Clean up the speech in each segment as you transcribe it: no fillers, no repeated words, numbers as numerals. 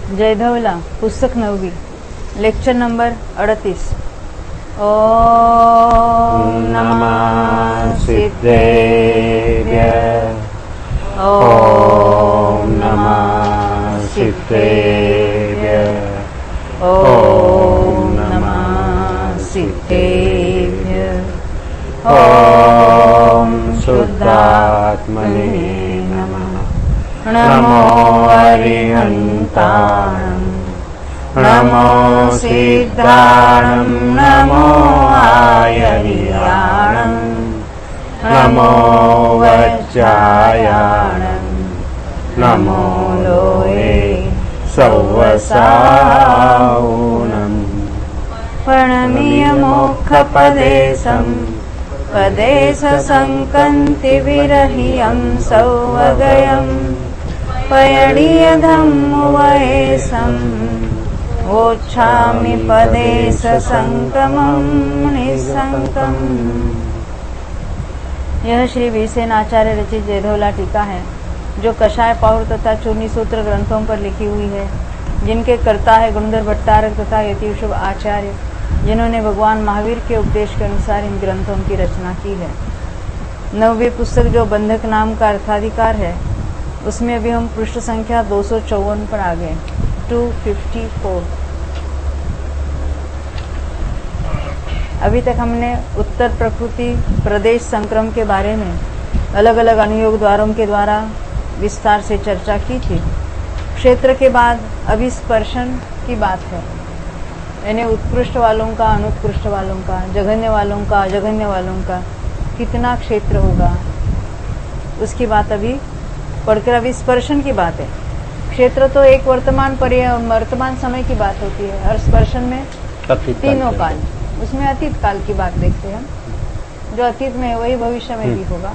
जयधवला पुस्तक 9वी lecture number 38। ॐ नमः सिद्धेभ्यः। ॐ नमः सिद्धेभ्यः। ॐ नमः सिद्धेभ्यः। ॐ शुद्धात्मने नमः। नमो अरिहन्ताणं नमो सिद्धाणं नमो आयर्याणं नमो वज्रायाणं नमो लोये सौवसाऊणम् प्रणमीय मोक्षपदेशं पदेश संकन्ति विरहियं सौवगयम् पयणीयधम्मवयेशम् वोच्छामि पदेश संकमं निसंकम्। यह श्री वीरसेन आचार्य रचित जयधवला टीका है, जो कषाय पाहुर तथा चूर्णी सूत्र ग्रंथों पर लिखी हुई है, जिनके कर्ता है गुणधर भट्टारक तथा यतिशुभ आचार्य, जिन्होंने भगवान महावीर के उपदेश के अनुसार इन ग्रंथों की रचना की है। 9वीं पुस्तक जो बंधक नाम का अर्थाधिकार है, उसमें अभी हम पृष्ठ संख्या 254 पर आ गए, 254। अभी तक हमने उत्तर प्रकृति प्रदेश संक्रम के बारे में अलग अलग अनुयोग द्वारों के द्वारा विस्तार से चर्चा की थी। क्षेत्र के बाद अभी स्पर्शन की बात है, यानी उत्कृष्ट वालों का, अनुत्कृष्ट वालों का, जघन्य वालों का, अजघन्य वालों का कितना क्षेत्र होगा, उसकी बात अभी पढ़कर अभी स्पर्शन की बात है। क्षेत्र तो एक वर्तमान समय की बात होती है, और स्पर्शन में तीनों काल, उसमें अतीत काल की बात देखते हैं। जो अतीत में है वही भविष्य में भी होगा।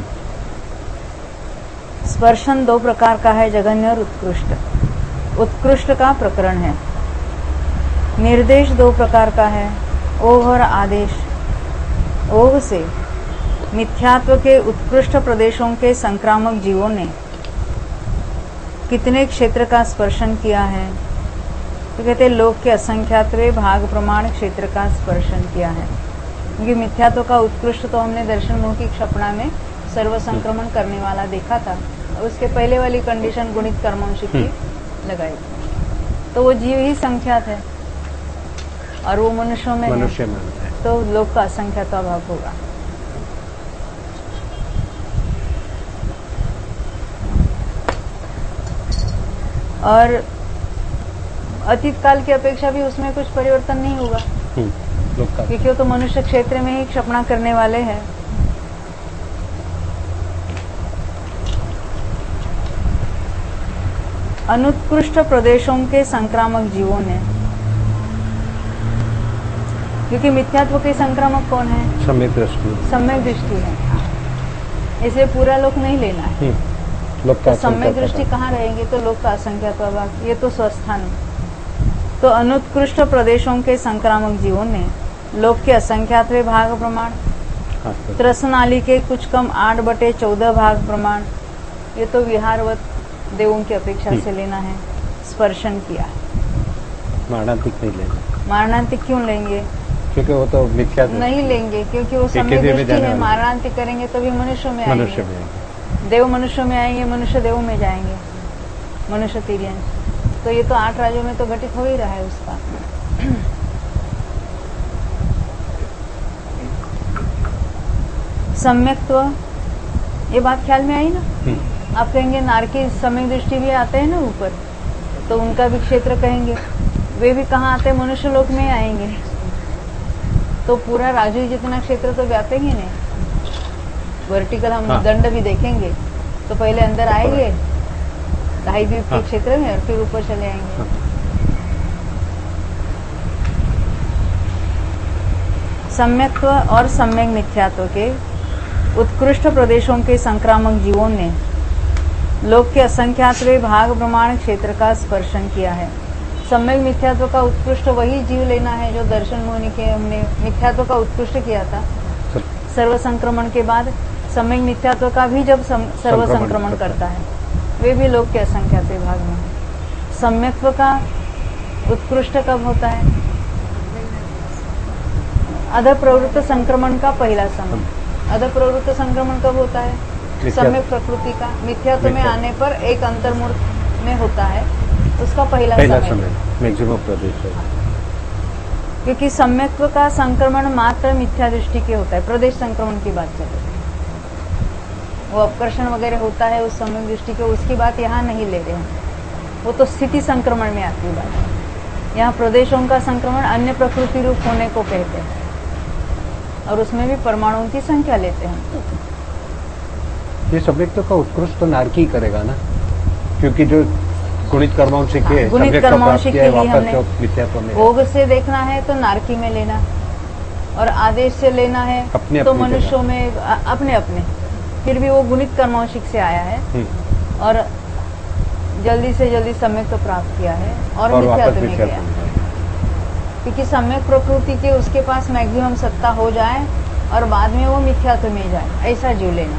स्पर्शन 2 प्रकार का है, जघन्य और उत्कृष्ट। उत्कृष्ट का प्रकरण है। निर्देश 2 प्रकार का है, ओघ और आदेश। ओघ से मिथ्यात्व के उत्कृष्ट प्रदेशों के संक्रामक जीवों ने कितने क्षेत्र का स्पर्शन किया है, तो कहते लोक के असंख्यातवे भाग प्रमाण क्षेत्र का स्पर्शन किया है। क्योंकि मिथ्यात्व का उत्कृष्ट तो हमने दर्शन मुखी क्षपणा में सर्व संक्रमण करने वाला देखा था, और उसके पहले वाली कंडीशन गुणित कर्मंश की लगाई थी। तो वो जीव ही संख्यात है और वो मनुष्यों में है, तो लोक का असंख्यात अभाव होगा। और अतीत काल की अपेक्षा भी उसमें कुछ परिवर्तन नहीं होगा, क्योंकि वो तो मनुष्य क्षेत्र में ही क्षपणा करने वाले हैं। अनुत्कृष्ट प्रदेशों के संक्रामक जीवों ने, क्योंकि मिथ्यात्व के संक्रामक कौन है? सम्यक दृष्टि है, इसे पूरा लोक नहीं लेना है। तो सम्यक दृष्टि कहाँ रहेंगे? तो लोक का असंख्यात अभाव, ये तो स्वस्थान। तो अनुत्कृष्ट प्रदेशों के संक्रामक जीवों ने लोक के असंख्यातवे भाग प्रमाण, त्रसनाली के कुछ कम 8/14 भाग प्रमाण, ये तो विहारवत देवों की अपेक्षा से लेना है, स्पर्शन किया है। मारणांतिक नहीं लेंगे। मारणांतिक क्यों लेंगे? क्योंकि वो तो मिथ्या नहीं लेंगे, क्योंकि वो सम्यक दृष्टि है। मारणांतिक करेंगे तो भी मनुष्य में आएंगे, देव मनुष्य में आएंगे, मनुष्य देव में जाएंगे, मनुष्य तिर्यंश। तो ये तो 8 राज्यों में तो घटित हो ही रहा है उसका। सम्यक्त्व, ये बात ख्याल में आई ना? आप कहेंगे नारकी सम्यक दृष्टि भी आते हैं ना ऊपर, तो उनका भी क्षेत्र कहेंगे, वे भी कहाँ आते हैं? मनुष्य लोक में आएंगे। तो पूरा राजू जितना क्षेत्र तो व्यापेंगे नहीं। वर्टिकल हम दंड भी देखेंगे तो पहले अंदर आएंगे 2.5 द्वीप के क्षेत्र में, और फिर ऊपर चले आएंगे। सम्यक्त्व और सम्यक मिथ्यात्व के उत्कृष्ट प्रदेशों के संक्रामक जीवों ने लोक के असंख्यातवे भाग प्रमाण क्षेत्र का स्पर्शन किया है। सम्यक मिथ्यात्व का उत्कृष्ट वही जीव लेना है जो दर्शन मुनि के हमने मिथ्यात्व का उत्कृष्ट किया था। सर्व संक्रमण के बाद सम्यक मिथ्यात्व का भी जब सर्व संक्रमण करता है, वे भी लोक के असंख्यात विभाग में। सम्यक्त्व का उत्कृष्ट कब होता है? अध प्रवृत्त संक्रमण का पहला समय। अध प्रवृत्त संक्रमण कब होता है? सम्यक प्रकृति का मिथ्यात्व में आने पर एक अंतर्मूर्त में होता है, उसका पहला समय मैक्सिमम प्रदेश है। क्योंकि सम्यक्त्व का संक्रमण मात्र मिथ्या दृष्टि के होता है। प्रदेश संक्रमण की बात चल रही है, वो अपकर्षण वगैरह होता है उस सम्यक दृष्टि के, उसकी बात यहाँ नहीं ले रहे हैं, वो तो स्थिति संक्रमण में आती है बात। यहाँ प्रदेशों का संक्रमण अन्य प्रकृति रूप होने को कहते हैं और उसमें भी परमाणुओं की संख्या लेते हैं। ये सम्यक्त्व का उत्कृष्ट तो नारकी करेगा ना, क्योंकि जो गुणित कर्मों से किए, गुणित कर्मों से के लिए हमने भोग से देखना है तो नारकी में लेना, और आदेश से लेना है अपने तो मनुष्यों में अपने अपने, फिर भी वो गुणित कर्मौशिक से आया है और जल्दी से जल्दी सम्यक्त्व प्राप्त किया है और मिथ्यात्व में गया, क्योंकि सम्यक प्रकृति के उसके पास मैक्सिमम सत्ता हो जाए और बाद में वो मिथ्यात्व में जाए, ऐसा जीव लेना।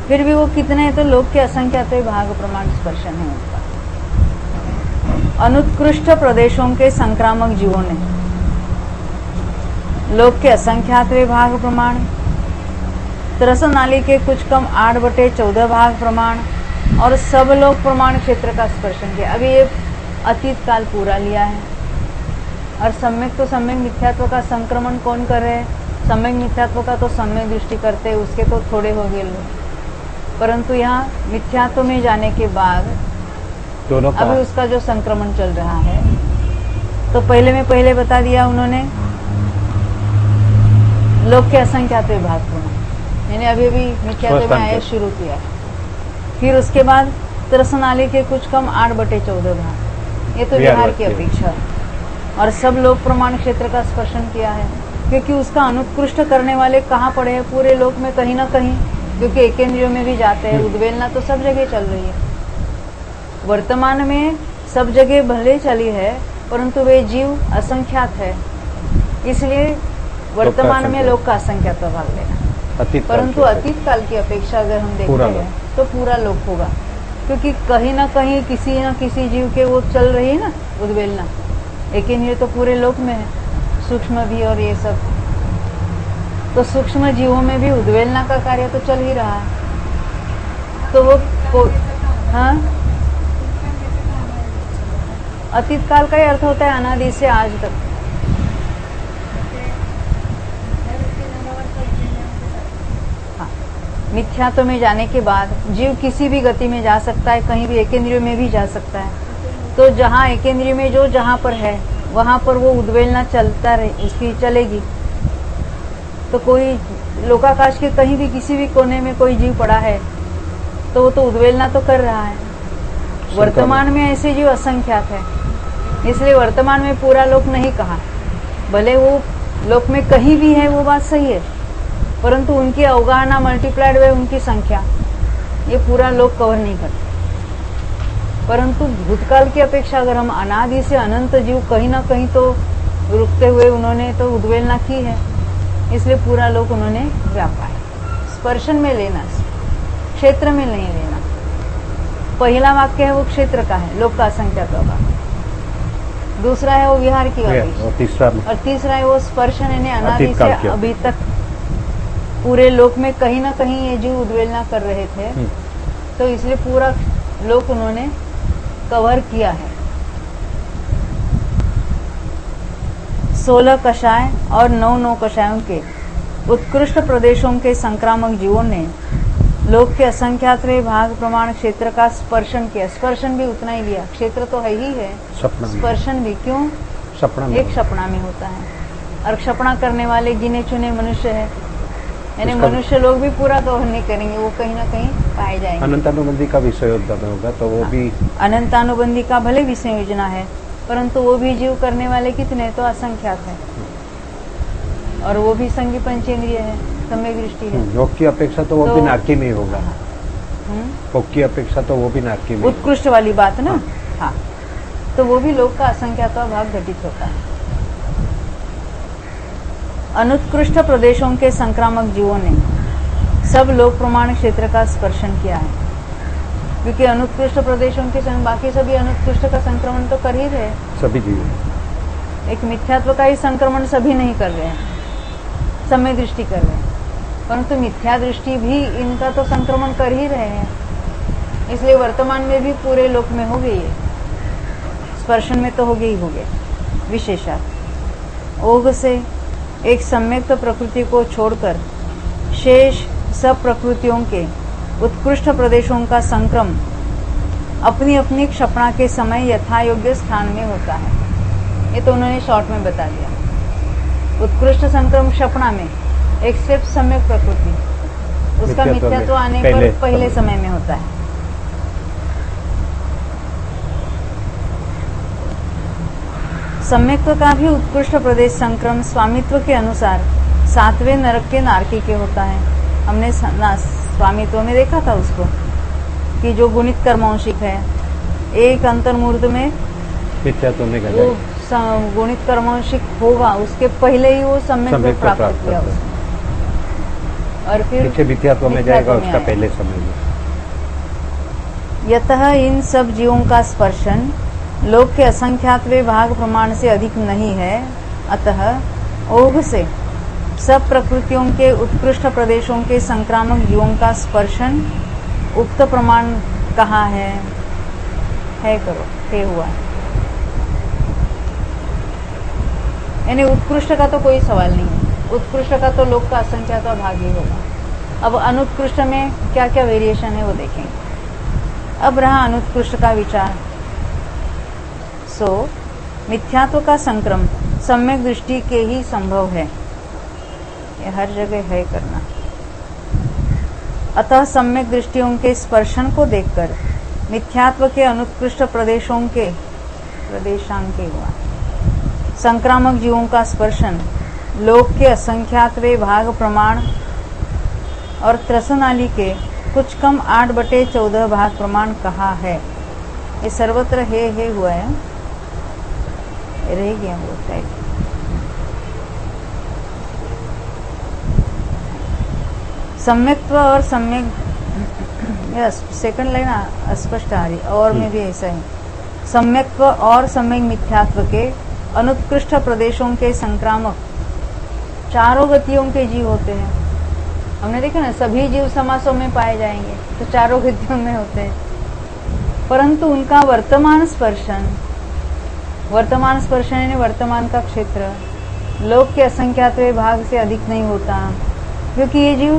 फिर भी वो कितने हैं तो लोक के असंख्यात भाग प्रमाण स्पर्शन है उनका। अनुत्कृष्ट प्रदेशों के संक्रामक जीवों ने लोक के असंख्यात भाग प्रमाण, तरस नाली के कुछ कम 8/14 भाग प्रमाण और सब लोक प्रमाण क्षेत्र का स्पर्शन किया। अभी ये अतीत काल पूरा लिया है और सम्यक तो सम्यक मिथ्यात्व का संक्रमण कौन कर रहे हैं? सम्यक मिथ्यात्व का तो सम्यक दृष्टि करते हैं, उसके तो थोड़े हो गए लोग, परंतु यहाँ मिथ्यात्व में जाने के बाद अभी उसका जो संक्रमण चल रहा है, तो पहले बता दिया उन्होंने लोक के असंख्यात भाग प्रमाण, यानी अभी मिथ्यात्व में आया शुरू किया। फिर उसके बाद तरस नाली के कुछ कम 8/14 भाग, ये तो बिहार की अपेक्षा, और सब लोक प्रमाण क्षेत्र का स्पर्शन किया है, क्योंकि उसका अनुत्कृष्ट करने वाले कहाँ पड़े हैं? पूरे लोक में कहीं ना कहीं, क्योंकि एकेंद्रियों में भी जाते हैं। उद्वेलना तो सब जगह चल रही है, वर्तमान में सब जगह भले चली है, परंतु वे जीव असंख्यात है, इसलिए वर्तमान में लोक का असंख्यात भाग लेना। परंतु अतीत काल की अपेक्षा अगर हम देखते हैं तो पूरा लोक होगा, क्योंकि कहीं ना कहीं किसी न किसी जीव के वो चल रही है ना उद्वेलना, लेकिन ये तो पूरे लोक में है, सूक्ष्म भी और ये सब, तो सूक्ष्म जीवों में भी उद्वेलना का कार्य तो चल ही रहा है। तो वो हाँ, अतीत काल का ही अर्थ होता है अनादि से आज तक। हाँ, मिथ्यात्व में जाने के बाद जीव किसी भी गति में जा सकता है, कहीं भी एकेंद्रियों में भी जा सकता है। तो जहाँ एकेंद्रिय में जो जहाँ पर है वहाँ पर वो उद्वेलना चलता रहे, उसकी चलेगी। तो कोई लोकाकाश के कहीं भी किसी भी कोने में कोई जीव पड़ा है तो वो तो उद्वेलना तो कर रहा है। वर्तमान में ऐसे जीव असंख्यात है, इसलिए वर्तमान में पूरा लोक नहीं कहा, भले वो लोक में कहीं भी है वो बात सही है, परंतु उनकी अवगाहना मल्टीप्लाइड बाय उनकी संख्या, ये पूरा लोक कवर नहीं करता। परंतु भूतकाल की अपेक्षा अगर हम अनादि से अनंत जीव कहीं ना कहीं तो रुकते हुए उन्होंने तो उद्वेलना की है, इसलिए पूरा लोक उन्होंने व्यापा है। स्पर्शन में लेना, क्षेत्र में नहीं लेना। पहला वाक्य है वो क्षेत्र का है, लोक का असंख्यात होगा। दूसरा है वो विहार की अपेक्षा, और तीसरा है वो स्पर्शन, यानी अनादि से अभी तक पूरे लोक में कहीं ना कहीं ये जीव उद्वेलना कर रहे थे, तो इसलिए पूरा लोक उन्होंने कवर किया है। 16 कषाय और 9 कषायों के उत्कृष्ट प्रदेशों के संक्रामक जीवों ने लोक के असंख्यात भाग प्रमाण क्षेत्र का स्पर्शन किया। स्पर्शन भी उतना ही लिया, क्षेत्र तो है ही है, स्पर्शन भी क्यों? एक क्षपणा में होता है, और क्षपणा करने वाले गिने चुने मनुष्य है, यानी मनुष्य लोग भी पूरा कवर नहीं करेंगे, वो कहीं ना कहीं पाए जाएंगे। अनंतानुबंधी का विषय होगा तो वो भी अनंतानुबंधी का भले विषय योजना है, परंतु वो भी जीव करने वाले कितने तो असंख्यात है, और वो भी संगी पंचेंद्रिय है, सम्यक दृष्टि है। योग की अपेक्षा तो वो भी नारकी में होगा, योग की अपेक्षा तो वो भी नारकी में, उत्कृष्ट वाली बात ना। हाँ, तो वो भी लोक का असंख्यात भाग घटित होता है। अनुत्कृष्ट प्रदेशों के संक्रामक जीवों ने सब लोक प्रमाण क्षेत्र का स्पर्शन किया है। क्योंकि अनुत्कृष्ट प्रदेशों के संग बाकी सभी अनुत्कृष्ट का संक्रमण तो कर ही रहे हैं। सभी जीव एक मिथ्यात्व का ही संक्रमण सभी नहीं कर रहे हैं, सम्यक दृष्टि कर रहे हैं, परंतु मिथ्या दृष्टि भी इनका तो संक्रमण कर ही रहे हैं। इसलिए वर्तमान में भी पूरे लोक में हो गई है, स्पर्शन में तो हो गई हो गए। विशेषात ओघ से एक सम्यक्त प्रकृति को छोड़कर शेष सब प्रकृतियों के उत्कृष्ट प्रदेशों का संक्रम अपनी अपनी क्षपणा के समय यथा योग्य स्थान में होता है। ये तो उन्होंने शॉर्ट में बता दिया। उत्कृष्ट संक्रम क्षपणा में एक सिर्फ सम्यक प्रकृति, उसका मिथ्यात्व आने पर पहले समय में होता है। सम्यक्त्व का भी उत्कृष्ट प्रदेश संक्रम स्वामित्व के अनुसार 7वें नरक के नारकी के होता है। हमने स्वामित्व में देखा था उसको कि जो गुणित कर्मवंशिक है, एक अंतर्मूर्ध में मिथ्यात्व में वो गुणित कर्मवंशिक होगा, उसके पहले ही वो सम्यक प्राप्त किया उसने, और फिर पीछे मिथ्यात्व में जाएगा उसका पहले समय में। यतः इन सब जीवों का स्पर्शन लोक के असंख्यातवे भाग प्रमाण से अधिक नहीं है, अतः ओघ से सब प्रकृतियों के उत्कृष्ट प्रदेशों के संक्रामक जीवों का स्पर्शन उक्त प्रमाण कहाँ है करो हे हुआ। यानी उत्कृष्ट का तो कोई सवाल नहीं है, उत्कृष्ट का तो लोक का असंख्यात भाग ही होगा। अब अनुत्कृष्ट में क्या क्या वेरिएशन है वो देखेंगे। अब रहा अनुत्कृष्ट का विचार। मिथ्यात्व का संक्रम सम्यक दृष्टि के ही संभव है, ये हर जगह है करना। अतः सम्यक दृष्टियों के स्पर्शन को देखकर मिथ्यात्व के अनुत्कृष्ट प्रदेशांके हुआ। संक्रामक जीवों का स्पर्शन लोक के असंख्यातवे भाग प्रमाण और त्रसनाली के कुछ कम 8/14 भाग प्रमाण कहा है। ये सर्वत्र है हुआ है, रह गया वो टाइप। सम्यक्त्व और सम्यक, सेकंड लाइन अस्पष्ट आ रही, और में भी ऐसा है। सम्यक्त्व और सम्यक मिथ्यात्व के अनुत्कृष्ट प्रदेशों के संक्रामक चारों गतियों के जीव होते हैं। हमने देखा ना, सभी जीव समासों में पाए जाएंगे तो चारों गतियों में होते हैं, परंतु उनका वर्तमान स्पर्शन यानी वर्तमान का क्षेत्र लोक के असंख्यातवे भाग से अधिक नहीं होता, क्योंकि ये जीव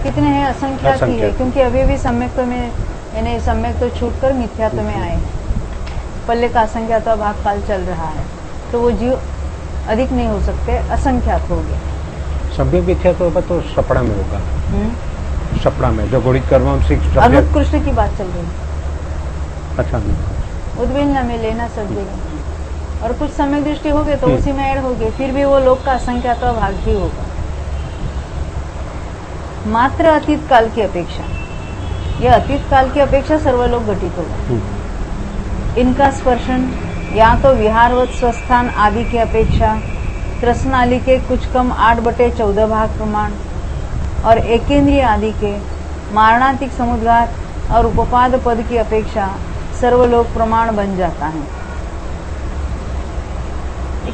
कितने हैं, असंख्यात ही है, क्योंकि अभी भी सम्यक्त्व में यानी सम्यक्त्व छूटकर मिथ्यात्व में आए, पल्ले का असंख्यात भाग काल चल रहा है, तो वो जीव अधिक नहीं हो सकते, असंख्यात हो गए। सम्यक मिथ्यात्व होगा तो सपड़ा में होगा, सपड़ा में जो गुणित कर्मवंशिक अनुत्कृष्ट की बात चल रही है। अच्छा, उद्विलना में लेना सब जगह, और कुछ सम्यक दृष्टि हो गए तो उसी में ऐड हो गए, फिर भी वो लोक का असंख्यात भाग ही होगा। मात्र अतीत काल की अपेक्षा, यह अतीत काल की अपेक्षा सर्वलोक घटित होगा। इनका स्पर्शन या तो विहारवत स्वस्थान आदि की अपेक्षा त्रसनाली के कुछ कम 8/14 भाग प्रमाण और एकेंद्रिय आदि के मारणांतिक समुद्घात और उपपाद पद की अपेक्षा सर्वलोक प्रमाण बन जाता है।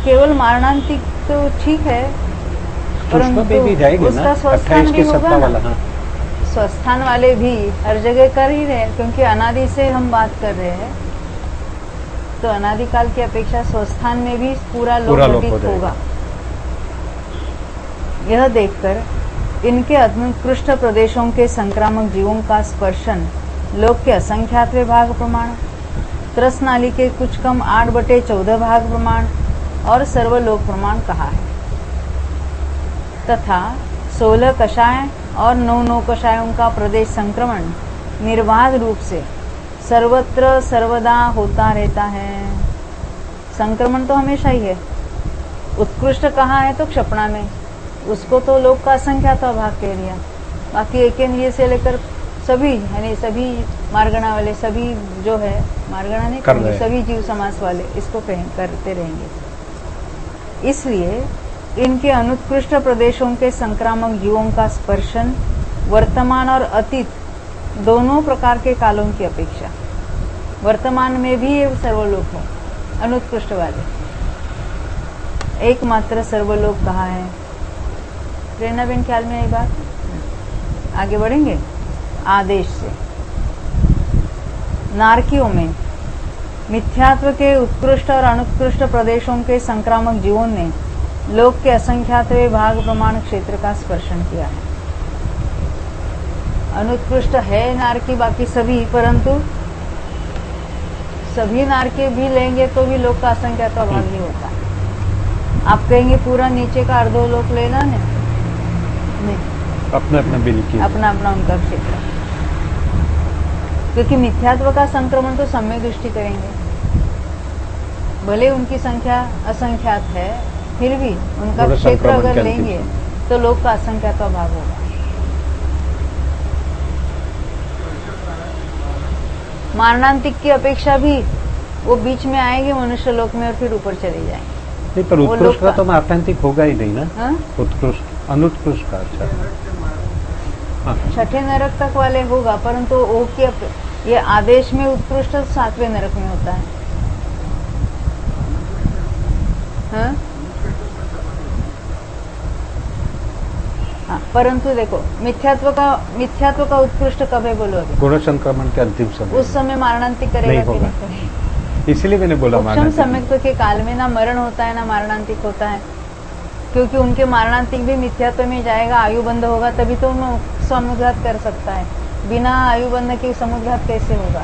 केवल मारणांतिक तो ठीक है, परंतु उसका स्वस्थान भी होगा ना, स्वस्थान वाले भी हर जगह कर ही रहे हैं, क्योंकि अनादि से हम बात कर रहे हैं, तो अनादि काल की अपेक्षा स्वस्थान में भी पूरा लोक घटित होगा। यह देखकर इनके अनुत्कृष्ट प्रदेशों के संक्रामक जीवों का स्पर्शन लोक के असंख्यातवे भाग प्रमाण, त्रसनाली के कुछ कम 8/14 भाग प्रमाण और सर्वलोक प्रमाण कहा है, तथा 16 कषाय और 9 कषायों का प्रदेश संक्रमण निर्बाध रूप से सर्वत्र सर्वदा होता रहता है। संक्रमण तो हमेशा ही है। उत्कृष्ट कहाँ है तो क्षपणा में, उसको तो लोक का असंख्यात भाग कह दिया, बाकी एकेंद्रिय से लेकर सभी यानी सभी मार्गणा वाले, सभी जो है मार्गणा नहीं करेंगे, सभी जीव समास वाले इसको करते रहेंगे। इसलिए इनके अनुत्कृष्ट प्रदेशों के संक्रामक जीवों का स्पर्शन वर्तमान और अतीत दोनों प्रकार के कालों की अपेक्षा वर्तमान में भी ये सर्वलोक है अनुत्कृष्ट वाले। एकमात्र सर्वलोक कहाँ है? प्रेरणा बेन ख्याल में आई बात? आगे बढ़ेंगे आदेश से। नारकियों में मिथ्यात्व के उत्कृष्ट और अनुत्कृष्ट प्रदेशों के संक्रामक जीवों ने लोक के असंख्यातवें भाग प्रमाण क्षेत्र का स्पर्शन किया है। अनुत्कृष्ट है नारकी बाकी सभी, परंतु सभी नारकी भी लेंगे तो भी लोक का असंख्यातवा भाग ही होता है। आप कहेंगे पूरा नीचे का अर्धोलोक लेना नहीं, अपना अपना बिल्कुल अपना अपना उनका क्षेत्र, क्योंकि मिथ्यात्व का संक्रमण तो सम्यक दृष्टि करेंगे। भले उनकी संख्या असंख्यात है, फिर भी उनका क्षेत्र अगर लेंगे तो लोक का असंख्यातवा भाग होगा। मारणांतिक की अपेक्षा भी वो बीच में आएंगे मनुष्य लोक में और फिर ऊपर चले जाएंगे। नहीं, पर उत्कृष्ट का तो मारणांतिक होगा ही नहीं ना। हाँ? उत्कृष्ट अनुत्कृष्ट का अच्छा छठे नरक तक वाले होगा, परंतु वो की ये आदेश में उत्कृष्ट 7वें नरक में होता है। हाँ? हाँ, परंतु देखो मिथ्यात्व का उत्कृष्ट कब है बोलो अभी? गुण संक्रमण के अंतिम समय, उस समय मारणांतिक करेगा कि नहीं करेगा? इसीलिए मैंने बोला उपशम सम्यक्त्व के काल में ना मरण होता है ना मारणांतिक होता है, क्योंकि उनके मारणांतिक भी मिथ्यात्व में जाएगा, आयुबंध होगा, तभी तो वो समुद्घात कर सकता है। बिना आयुबंध के समुद्घात कैसे होगा?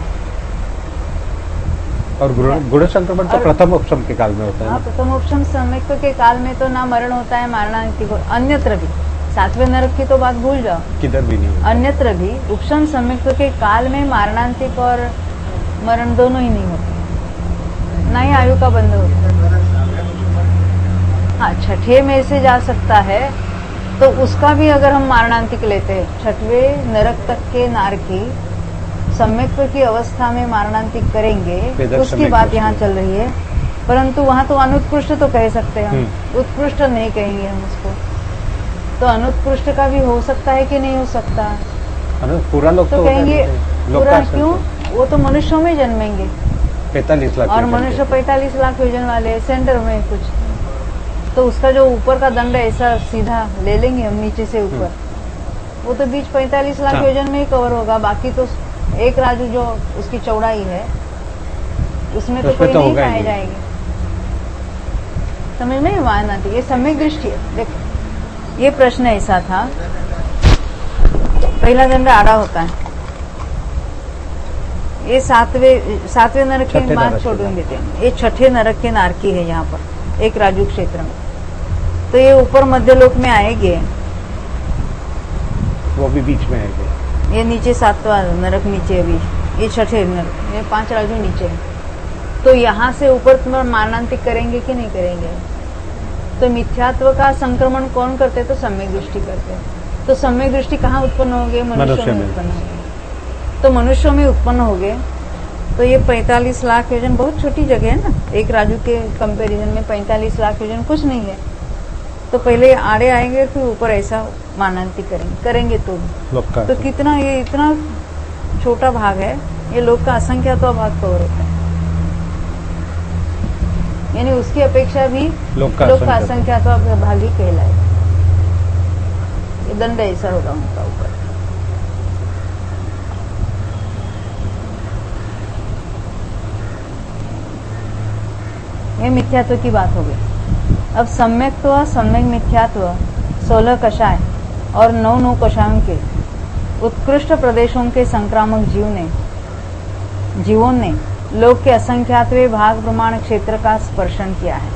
और गुण संक्रमण तो प्रथम उपशम के काल में होता है। हाँ, प्रथम उपशम सम्यक्त्व के काल में तो ना मरण होता है मारणांतिक, अन्यत्र भी 7वें नरक की तो बात भूल जाओ, किधर भी नहीं, अन्यत्र भी उपशम सम्यक्त्व के काल में मारणांतिक और मरण दोनों ही नहीं होते, ना ही आयु का बंध होता। हाँ, छठे में से जा सकता है तो उसका भी अगर हम मारणांतिक लेते हैं, 6वें नरक तक के नारकी सम्यक्त्व की अवस्था में मारणांतिक करेंगे, उसकी बात यहाँ चल रही है। परंतु वहां तो अनुत्कृष्ट तो कह सकते हैं हम, उत्कृष्ट नहीं कहेंगे हम उसको। तो अनुत्कृष्ट का भी हो सकता है कि नहीं हो सकता? पूरा लोग तो कहेंगे पूरा क्यों? वो तो मनुष्यों में जन्मेंगे 45 लाख, और मनुष्य 45 लाख योजन वाले सेंटर में कुछ, तो उसका जो ऊपर का दंड ऐसा सीधा ले लेंगे हम नीचे से ऊपर, वो तो बीच 45 लाख योजन में ही कवर होगा। बाकी तो एक राजू जो उसकी चौड़ाई है उसमें तो कोई नहीं पाए जाएंगे। समझ में मानना थी, ये सम्यक दृष्टि है। देखो ये प्रश्न ऐसा था, पहला दंड आड़ा होता है, ये सातवें नरक के बात छोड़ देते हैं, ये छठे नरक के नारकी है यहाँ पर एक राजू क्षेत्र में। तो ये ऊपर मध्यलोक में आएंगे, वो भी बीच में आएंगे, ये नीचे 7वां नरक नीचे अभी, ये छठे नरक, ये 5 राजू नीचे है। तो यहाँ से ऊपर तुम्हारा मारणांतिक करेंगे कि नहीं करेंगे? तो मिथ्यात्व का संक्रमण कौन करते? तो सम्यक दृष्टि करते। तो सम्यक दृष्टि कहाँ उत्पन्न हो गए? मनुष्यों में उत्पन्न हो गए। तो मनुष्यों में उत्पन्न हो गए तो ये 45 लाख योजन बहुत छोटी जगह है ना, एक राजू के कंपैरिजन में 45 लाख योजन कुछ नहीं है। तो पहले आड़े आएंगे फिर ऊपर ऐसा मानांतिक करेंगे तो कितना, ये इतना छोटा भाग है, ये लोक का असंख्यातवा भाग कवर होता है, यानी उसकी अपेक्षा भी लोक का असंख्यातवा भाग ही कहलाएगा। ये दंड ऐसा होगा उनका ऊपर। ये मिथ्यात्व की बात हो गई। अब सम्यक्त्व, सम्यक मिथ्यात्व, 16 कषाय और 9 कषायों के उत्कृष्ट प्रदेशों के संक्रामक जीवों ने लोक के असंख्यातवें भाग प्रमाण क्षेत्र का स्पर्शन किया है।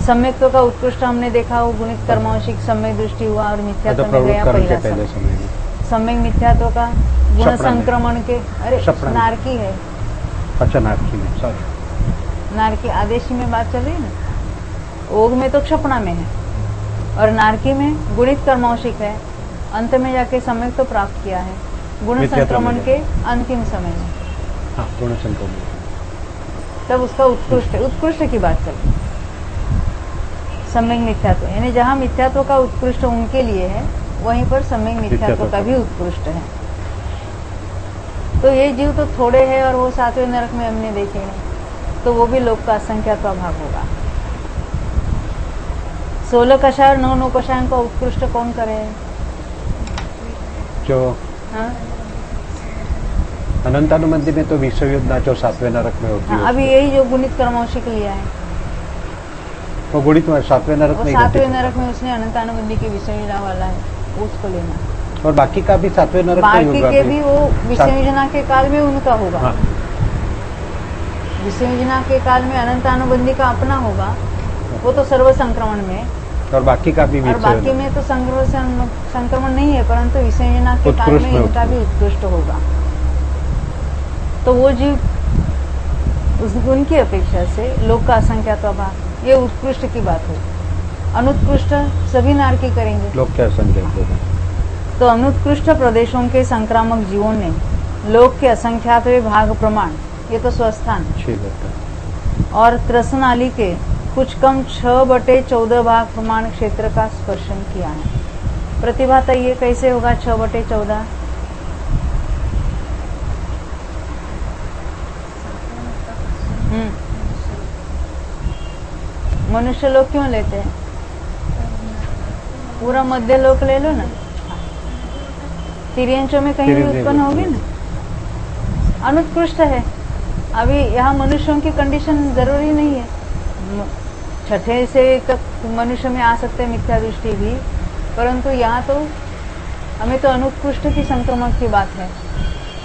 सम्यक्त्व का उत्कृष्ट हमने देखा, वो गुणित कर्मांशिक सम्यक दृष्टि हुआ और मिथ्यात्व में गया पहला सम्यक मिथ्यात्व का गुण संक्रमण के, अरे नारकी है, अच्छा नारकी में, सॉरी नारकी आदेशी में बात चल रही है ना, ओग में तो क्षपणा में है और नारकी में गुणित कर्मौशिक है, अंत में जाके सम्यक तो प्राप्त किया है गुण संक्रमण के अंतिम समय में। हाँ, गुण संक्रमण तब उसका उत्कृष्ट की बात चल रही, सम्यक मिथ्यात्व, यानी जहाँ मिथ्यात्व का उत्कृष्ट उनके लिए है वहीं पर सम्यक मिथ्यात्व का भी उत्कृष्ट है। तो ये जीव तो थोड़े हैं और वो 7वें नरक में हमने देखे नहीं, तो वो भी लोक का असंख्यात्वा भाग होगा। 16 कषाय और 9 कषायों का उत्कृष्ट कौन करे? जो हाँ? अनंतानुबंधी में तो विश्वयुद्ध जो 7वें नरक में होती है। अभी यही जो गुणित कर्मौशिक लिया है, वो गुणित में 7वें नरक वो में 7वें नरक में उसने अनंतानुबंधी की विषय योजना वाला है, उसको लेना। और बाकी का भी 7वें नरक में ही बाकी होगा। के भी वो विषय योजना के काल में उनका होगा। हाँ। विषय योजना के काल में अनंतानुबंधी का अपना होगा, वो तो सर्व संक्रमण में, और बाकी का भी और बाकी में तो संक्रमण नहीं है, परंतु विषय योजना के काल में इनका भी उत्कृष्ट होगा। तो वो जीव उनकी अपेक्षा से लोक का असंख्यात्वा भाग, ये उत्कृष्ट की बात हो। अनुत्कृष्ट सभी नारकी करेंगे। लोक के असंख्यात्वा, तो अनुत्कृष्ट प्रदेशों के संक्रामक जीवों ने लोक के असंख्यात्वे भाग प्रमाण, ये तो स्वस्थान, और त्रसनाली के कुछ कम 6/14 भाग प्रमाण क्षेत्र का स्पर्शन किया है। प्रतिभाता ये कैसे होगा 6/14? मनुष्य लोग क्यों लेते हैं? पूरा मध्य लोक ले लो ना, तिर्यंचों में कहीं भी उत्पन्न होगी ना, अनुत्कृष्ट है। अभी यहाँ मनुष्यों की कंडीशन जरूरी नहीं है, 6ठे से तक मनुष्य में आ सकते मिथ्या दृष्टि भी, परंतु यहाँ तो हमें तो अनुत्कृष्ट की संक्रमण की बात है।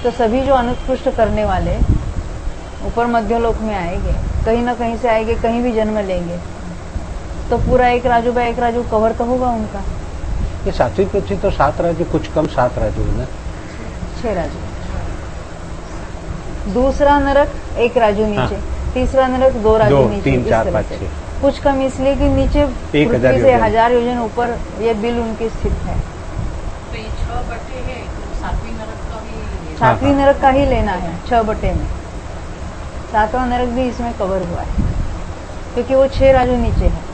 तो सभी जो अनुत्कृष्ट करने वाले ऊपर मध्यलोक में आएंगे, कहीं ना कहीं से आएंगे, कहीं भी जन्म लेंगे, तो पूरा एक राजू बाय एक राजू कवर तो होगा उनका। ये 7वीं पृथ्वी तो 7 राजू, कुछ कम 7 राजू है ना, 6 राजू। दूसरा नरक 1 राजू नीचे, तीसरा नरक 2 राजू नीचे, 3, 4, 5, 6 कुछ कम इसलिए कि नीचे पृथ्वी से 1000 योजन ऊपर ये बिल उनकी स्थित है। तो ये 6 बटे है, तो 7वीं नरक का भी 7वीं नरक का ही लेना है 6 बटे में। 7वां नरक भी इसमें कवर हुआ है, क्योंकि वो 6 राजू नीचे है।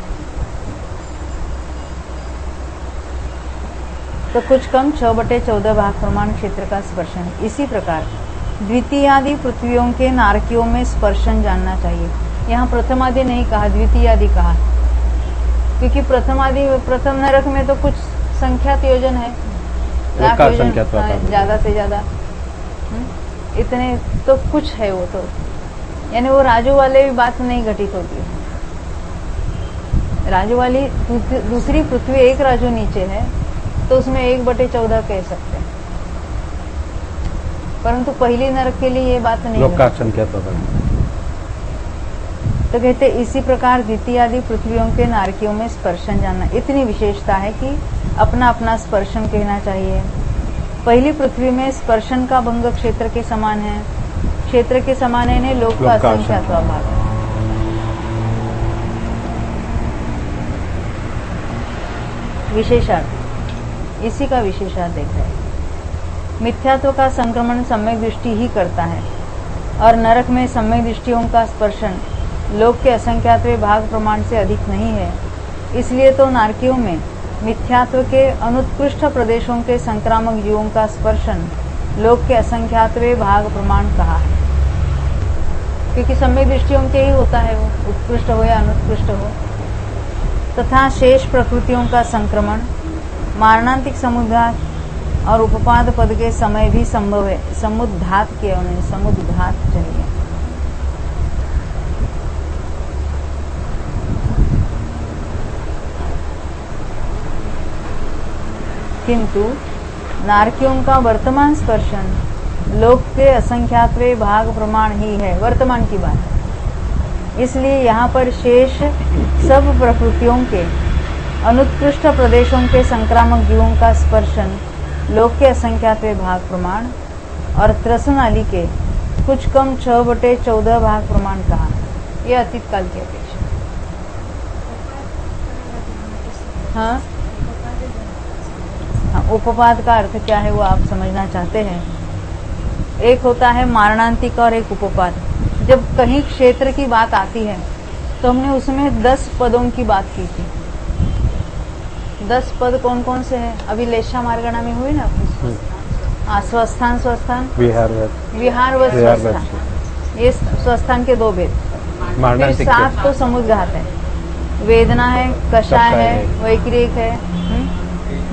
तो कुछ कम 6/14 भाग प्रमाण क्षेत्र का स्पर्शन। इसी प्रकार द्वितीयादि पृथ्वियों के नारकियों में स्पर्शन जानना चाहिए। यहाँ प्रथमादि नहीं कहा, द्वितीयादि कहा, क्योंकि प्रथम नरक में तो कुछ संख्यात योजन है, लाख योजन, ज्यादा से ज्यादा इतने तो कुछ है वो तो, यानी वो राजू वाले भी बात नहीं घटित होती है। राजू वाली दूसरी पृथ्वी 1 राजू नीचे है, तो उसमें 1/14 कह सकते हैं, परंतु पहली नरक के लिए ये बात नहीं लोक का असंख्यात्वा भाग। तो कहते इसी प्रकार द्वितीयादि पृथ्वियों के नारकियों में स्पर्शन जानना, इतनी विशेषता है कि अपना अपना स्पर्शन कहना चाहिए। पहली पृथ्वी में स्पर्शन का भंग क्षेत्र के समान है, क्षेत्र के समान है लोक का असंख्यात्वा भाग। विशेषार्थ, इसी का विशेषार्थ देख रहे हैं। मिथ्यात्व का संक्रमण सम्यक दृष्टि ही करता है, और नरक में सम्यक दृष्टियों का स्पर्शन लोक के असंख्यात्वे भाग प्रमाण से अधिक नहीं है। इसलिए तो नारकियों में मिथ्यात्व के अनुत्कृष्ट प्रदेशों के संक्रामक जीवों का स्पर्शन लोक के असंख्यात्वे भाग प्रमाण कहा है, क्योंकि सम्यक दृष्टियों के ही होता है, वो उत्कृष्ट हो या अनुत्कृष्ट हो। तथा शेष प्रकृतियों का संक्रमण मारणांतिक समुद्घात और उपपाद पद के समय भी संभव है। समुद्घात किया उन्होंने, समुद्घात चाहिए। किंतु नारकियों का वर्तमान स्पर्शन लोक के असंख्यात्वे भाग प्रमाण ही है, वर्तमान की बात है। इसलिए यहाँ पर शेष सब प्रकृतियों के अनुत्कृष्ट प्रदेशों के संक्रामक जीवों का स्पर्शन लोक के असंख्यात्वे भाग प्रमाण और त्रसनाली के कुछ कम 6/14 भाग प्रमाण कहा। यह अतीत काल की अपेक्षा। हाँ, उपपाद का अर्थ क्या है वो आप समझना चाहते हैं। एक होता है मारणांतिक और एक उपपाद। जब कहीं क्षेत्र की बात आती है तो हमने उसमें 10 पदों की बात की थी। 10 पद कौन कौन से हैं? अभी लेशा मारगणा में हुई ना, स्वस्थान स्वस्थान विहार विहार व विहार स्वस्थान, ये स्वस्थान के 2 भेद। फिर मारणांतिक 7 तो समुद्घात है, वेदना है, कषाय है, वैक्रिक है,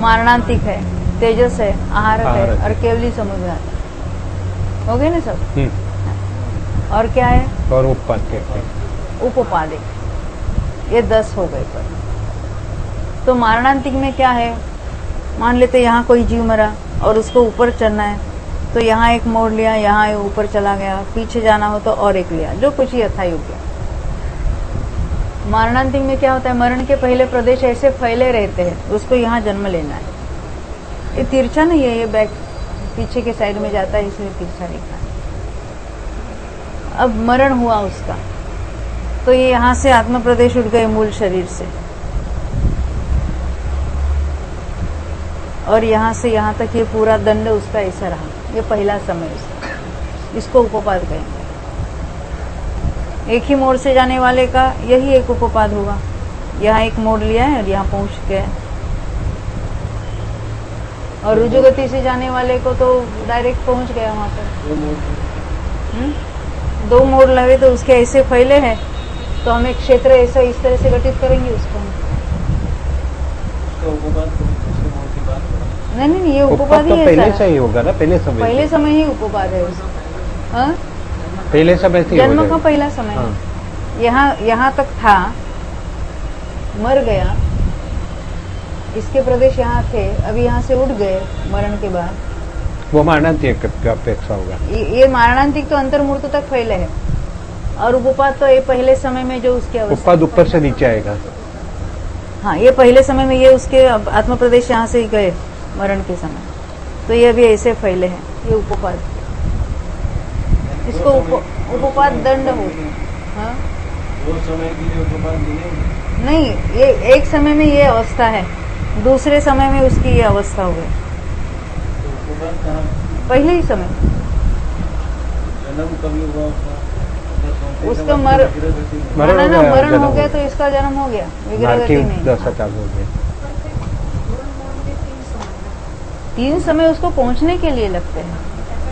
मारणांतिक है, तेजस है, आहारक है आहारक और है। केवली समुद्घात है। हो गए ना सब? और क्या है? और उपपाद कहते हैं। उपोपादिक, ये 10 हो गए। पर तो मारणांतिक में क्या है? मान लेते यहाँ कोई जीव मरा और उसको ऊपर चढ़ना है, तो यहाँ एक मोड़ लिया, यहाँ ऊपर चला गया, पीछे जाना हो तो और एक लिया, जो कुछ ही यथायोग्य। मारणांतिक में क्या होता है? मरण के पहले प्रदेश ऐसे फैले रहते हैं, उसको यहाँ जन्म लेना है। ये तिरछा नहीं है, ये बैक पीछे के साइड में जाता है, इसलिए तिरछा लिखा है। अब मरण हुआ उसका, तो ये यहाँ से आत्म प्रदेश उठ गए मूल शरीर से, और यहाँ से यहाँ तक ये पूरा दंड उसका ऐसा रहा, ये पहला समय उसका, इसको उपोपाद कहेंगे। एक ही मोड़ से जाने वाले का यही एक उपोपाद होगा। यहाँ एक मोड़ लिया है और यहाँ पहुंच गए, और रुजुगति से जाने वाले को तो डायरेक्ट पहुंच गया वहां पर। 2 मोड़ लगे तो उसके ऐसे फैले हैं, तो हम एक क्षेत्र ऐसा इस तरह से गठित करेंगे उसको। नहीं, ये उपोपाद ही तो है पहले सारा। से ही होगा ना, पहले समय ही उपोपाद है उसका। हाँ? पहले समय से ही जन्म हो का जाएगा। पहला समय हाँ। है। यहाँ तक था, मर गया, इसके प्रदेश यहाँ थे, अभी यहाँ से उठ गए मरण के बाद, वो मारणांतिक की अपेक्षा होगा। ये मारणांतिक तो अंतर्मूर्त तक फैले है, और उपोपाद तो ये पहले समय में जो उसकी अवस्था। उपपाद ऊपर से नीचे आएगा। हाँ, ये पहले समय में ये उसके आत्म प्रदेश यहाँ से ही गए मरण के समय, तो ये अभी ऐसे फैले हैं, ये उपोपाद। इसको उपोपाद दंड हो। हाँ? 2 समय के लिए उपोपाद मिलेंगे? नहीं, ये एक समय में ये अवस्था है, दूसरे समय में उसकी ये अवस्था हो गई। तो उपोपाद कहाँ? पहले ही समय जन्म कभी हुआ उसका मरण जन्म हो गया, तो इसका जन्म हो गया, विग्रह गति नारकी नहीं। दशा चालू हो गया। 3 समय उसको पहुंचने के लिए लगते हैं,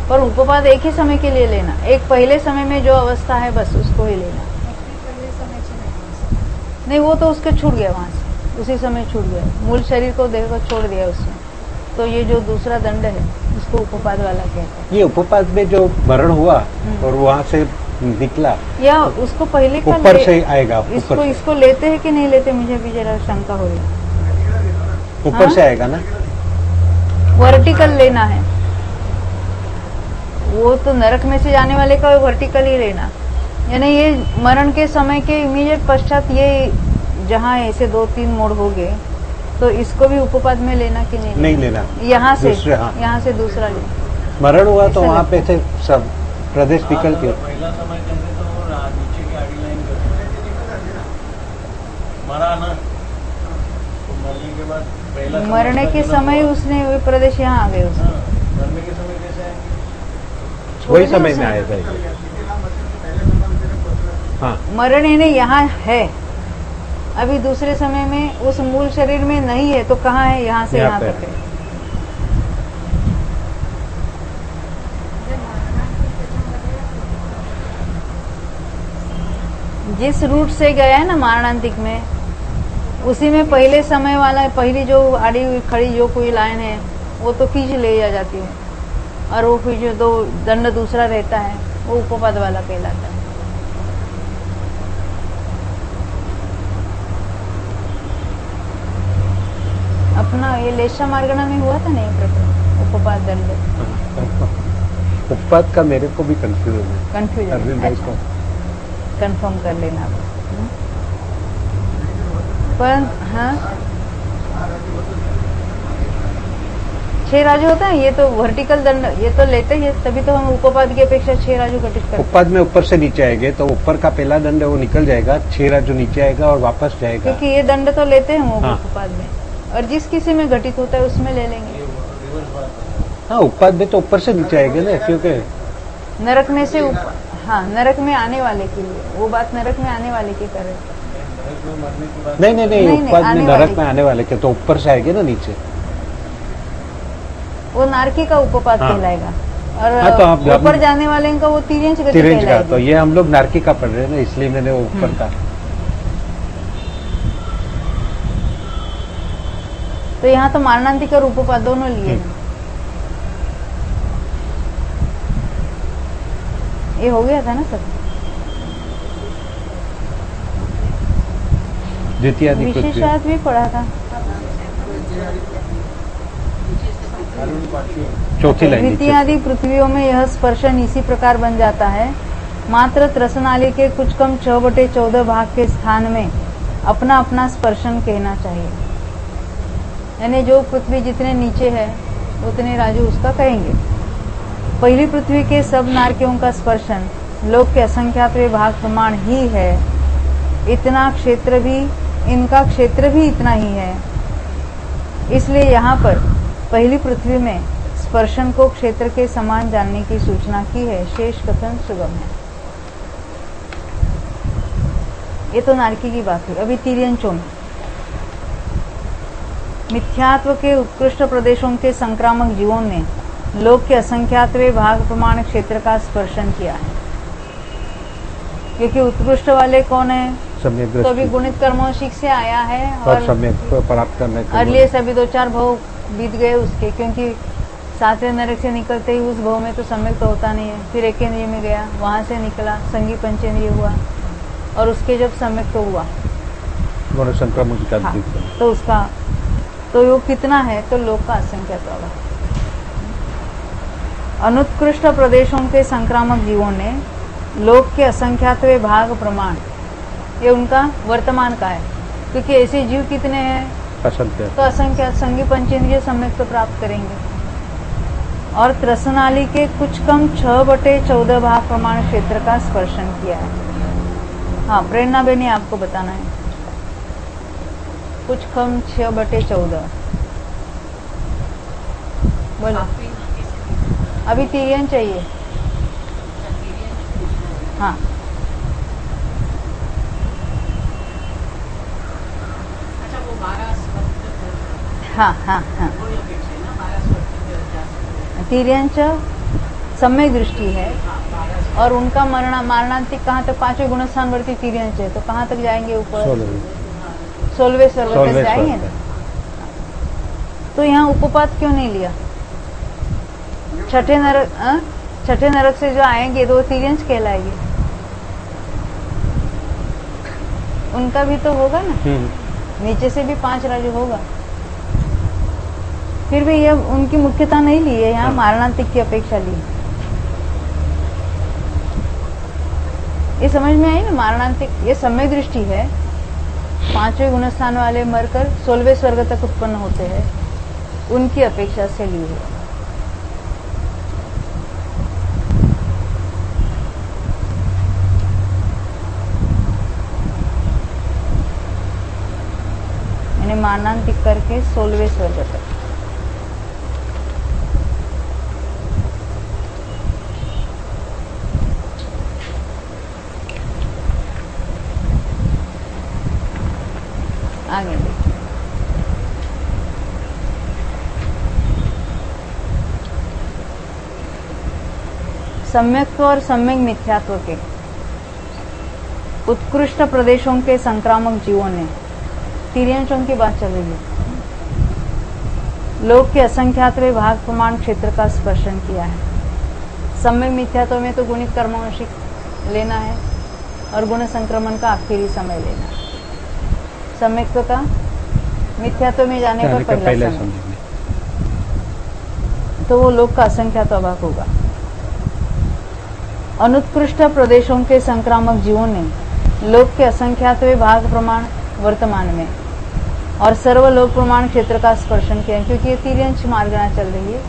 पर उपोपाद एक ही समय के लिए लेना। एक पहले समय में जो अवस्था है बस उसको ही लेना। नहीं, वो तो उसके छूट गया, वहां से उसी समय छूट गया, मूल शरीर को देह को छोड़ दिया उसने। तो ये जो दूसरा दंड है उसको उपोपाद वाला कहते हैं। ये उपोपाद में जो मरण हुआ और वहां से निकला, या उसको पहले का ऊपर से आएगा। इसको लेते हैं कि नहीं लेते, मुझे भी जरा शंका हो रही है। ऊपर हाँ? से आएगा ना। वर्टिकल लेना है, वो तो नरक में से जाने वाले का वर्टिकल ही लेना, यानी ये मरण के समय के इमीडिएट पश्चात ये जहाँ ऐसे 2-3 मोड़ हो गए, तो इसको भी उपोपाद में लेना कि नहीं लेना। यहाँ से दूसरे, हाँ। यहाँ से दूसरा लेना। मरण हुआ तो ऐसा वहाँ लगता पे से सब प्रदेश निकल के पहला समय कहते तो वो नीचे की आड़ी लाइन करते मरा ना, तो मरने के बाद पहला मरने के समय उसने वे प्रदेश यहाँ आ गए उसके। मरने के समय कैसे आएंगे? वही समय में आएगा। हाँ, मरण यानी यहाँ है, अभी दूसरे समय में उस मूल शरीर में नहीं है, तो कहाँ है? यहाँ से यहाँ पे तक है। जिस रूट से गया है ना मारणांतिक में, उसी में पहले समय वाला पहली जो आड़ी हुई खड़ी जो कोई लाइन है वो तो खींच ले जाती है, और वो फिर जो 2 दंड दूसरा रहता है वो उपोपाद वाला कहलाता है। अपना ये लेशा मार्गणा में हुआ था ना ये प्रकरण, उपोपाद दंड। उपपाद का मेरे को भी कंफ्यूजन है। कंफ्यूजन अरविंद भाई को कंफर्म कर लेना। पर हाँ, 6 राजू होता है, ये तो वर्टिकल दंड, ये तो लेते ही, तभी तो हम उपोपाद की अपेक्षा 6 राजू घटित करते हैं। उपपाद में ऊपर से नीचे आएंगे तो ऊपर का पहला दंड है वो निकल जाएगा, 6 जो नीचे आएगा और वापस जाएगा। क्योंकि ये दंड तो लेते हैं वो हाँ। उपोपाद में, और जिस किसी में घटित होता है उसमें ले लेंगे। हाँ, उपपाद में तो ऊपर से नीचे आएंगे ना, क्योंकि नरक में से हाँ, नरक में आने वाले के लिए, वो बात नरक में आने वाले की कर रहे थे। मरने के बाद नहीं, नहीं, उपपाद आने में वाले नरक में आने वाले के तो ऊपर से आएंगे ना नीचे। वो नारकी का उपपाद हाँ। कहलाएगा। और हाँ, तो आप ऊपर जाने वाले का वो तिर्यंच गति तिरंज का, कहलाएगी। तो ये हम लोग नारकी का पढ़ रहे हैं ना, इसलिए मैंने वो ऊपर का। तो यहाँ तो मारणांतिक और उपपाद दोनों लिए हैं। ये हो गया था ना सब। द्वितीयादि पृथ्वी विशेषार्थ भी पढ़ा था। चौथी लाइन नीचे। द्वितीयादि पृथ्वियों में यह स्पर्शन इसी प्रकार बन जाता है, मात्र त्रसनाली के कुछ कम 6/14 भाग के स्थान में अपना अपना स्पर्शन कहना चाहिए। यानी जो पृथ्वी जितने नीचे है उतने राजू उसका कहेंगे। पहली पृथ्वी के सब नारकियों का स्पर्शन लोक के असंख्यात भाग प्रमाण ही है। इतना क्षेत्र भी, इनका क्षेत्र भी इतना ही है। इसलिए यहाँ पर पहली पृथ्वी में स्पर्शन को क्षेत्र के समान जानने की सूचना की है। शेष कथन सुगम है। ये तो नारकी की बात हुई। अभी तिर्यंचों में मिथ्यात्व के उत्कृष्ट प्रदेशों के संक्रामक जीवों ने लोक के असंख्यातवें भाग प्रमाण क्षेत्र का स्पर्शन किया है। क्योंकि उत्कृष्ट वाले कौन है? सम्यक तो अभी दृष्टि गुणित कर्मोषिक से आया है और सम्यक प्राप्त करने के अगले सभी 2-4 भव बीत गए उसके, क्योंकि 7वें नरक से निकलते ही उस भव में तो सम्यक तो होता नहीं है। फिर एकेंद्रिय में गया, वहां से निकला, संगी पंचेंद्रिय हुआ, और उसके जब सम्यक तो हुआ गुण संक्रमण का हाँ, दिखता है। तो उसका तो योग कितना है? तो लोक का असंख्यात होगा। अनुत्कृष्ट प्रदेशों के संक्रामक जीवों ने लोक के असंख्यातवें भाग प्रमाण, ये उनका वर्तमान का है, क्योंकि ऐसे जीव कितने हैं? असंख्यात। तो असंख्यात संगी पंचेंद्रिय सम्यक तो प्राप्त करेंगे। और त्रसनाली के कुछ कम 6/14 भाग प्रमाण क्षेत्र का स्पर्शन किया है। हाँ, प्रेरणा बेनी आपको बताना है। कुछ कम 6/14 बोलो। अभी तिर्यन चाहिए। हाँ, अच्छा वो 12 स्वस्त हाँ, हाँ, हाँ। वो लोकेट है ना, 12 स्वस्त तिर्यंच सम्यक दृष्टि है, हाँ 12 और उनका मारणांतिक कहाँ तक? 5वें गुणस्थानवर्ती तिर्यंच है, तो कहाँ तक जाएंगे? ऊपर 16वें स्वर्ग तक जाएंगे ना। तो यहाँ उपपात क्यों नहीं लिया? छठे नरक से जो आएंगे तो वो तिर्यंच कहलाएंगे। उनका भी तो होगा ना, नीचे से भी 5 राजू होगा। फिर भी ये उनकी मुख्यता नहीं ली है, यहाँ मारणांतिक की अपेक्षा ली। ये समझ में आई ना? मारणांतिक ये सम्यक दृष्टि है। 5वें गुणस्थान वाले मरकर 16वें स्वर्ग तक उत्पन्न होते हैं, उनकी अपेक्षा से ली है। मैंने मारणांतिक करके 16वें स्वर्ग तक। आगे देखिए। सम्यक्त्व और सम्यक मिथ्यात्व के उत्कृष्ट प्रदेशों के संक्रामक जीवों ने, तिर्यंचों की बात चल रही है, लोक के असंख्यातवें भाग प्रमाण क्षेत्र का स्पर्शन किया है। सम्यक मिथ्यात्व में तो गुणित कर्मवशिक लेना है और गुण संक्रमण का आखिरी समय लेना है। सम्यक्त्व का मिथ्यात्व में जाने पर पहला समय, तो वो लोक का असंख्यात भाग होगा। अनुत्कृष्ट प्रदेशों के संक्रामक जीवों ने लोक के असंख्यातवें भाग प्रमाण वर्तमान में और सर्वलोक प्रमाण क्षेत्र का स्पर्शन किया, क्योंकि ये तिर्यंच मार्गना चल रही है,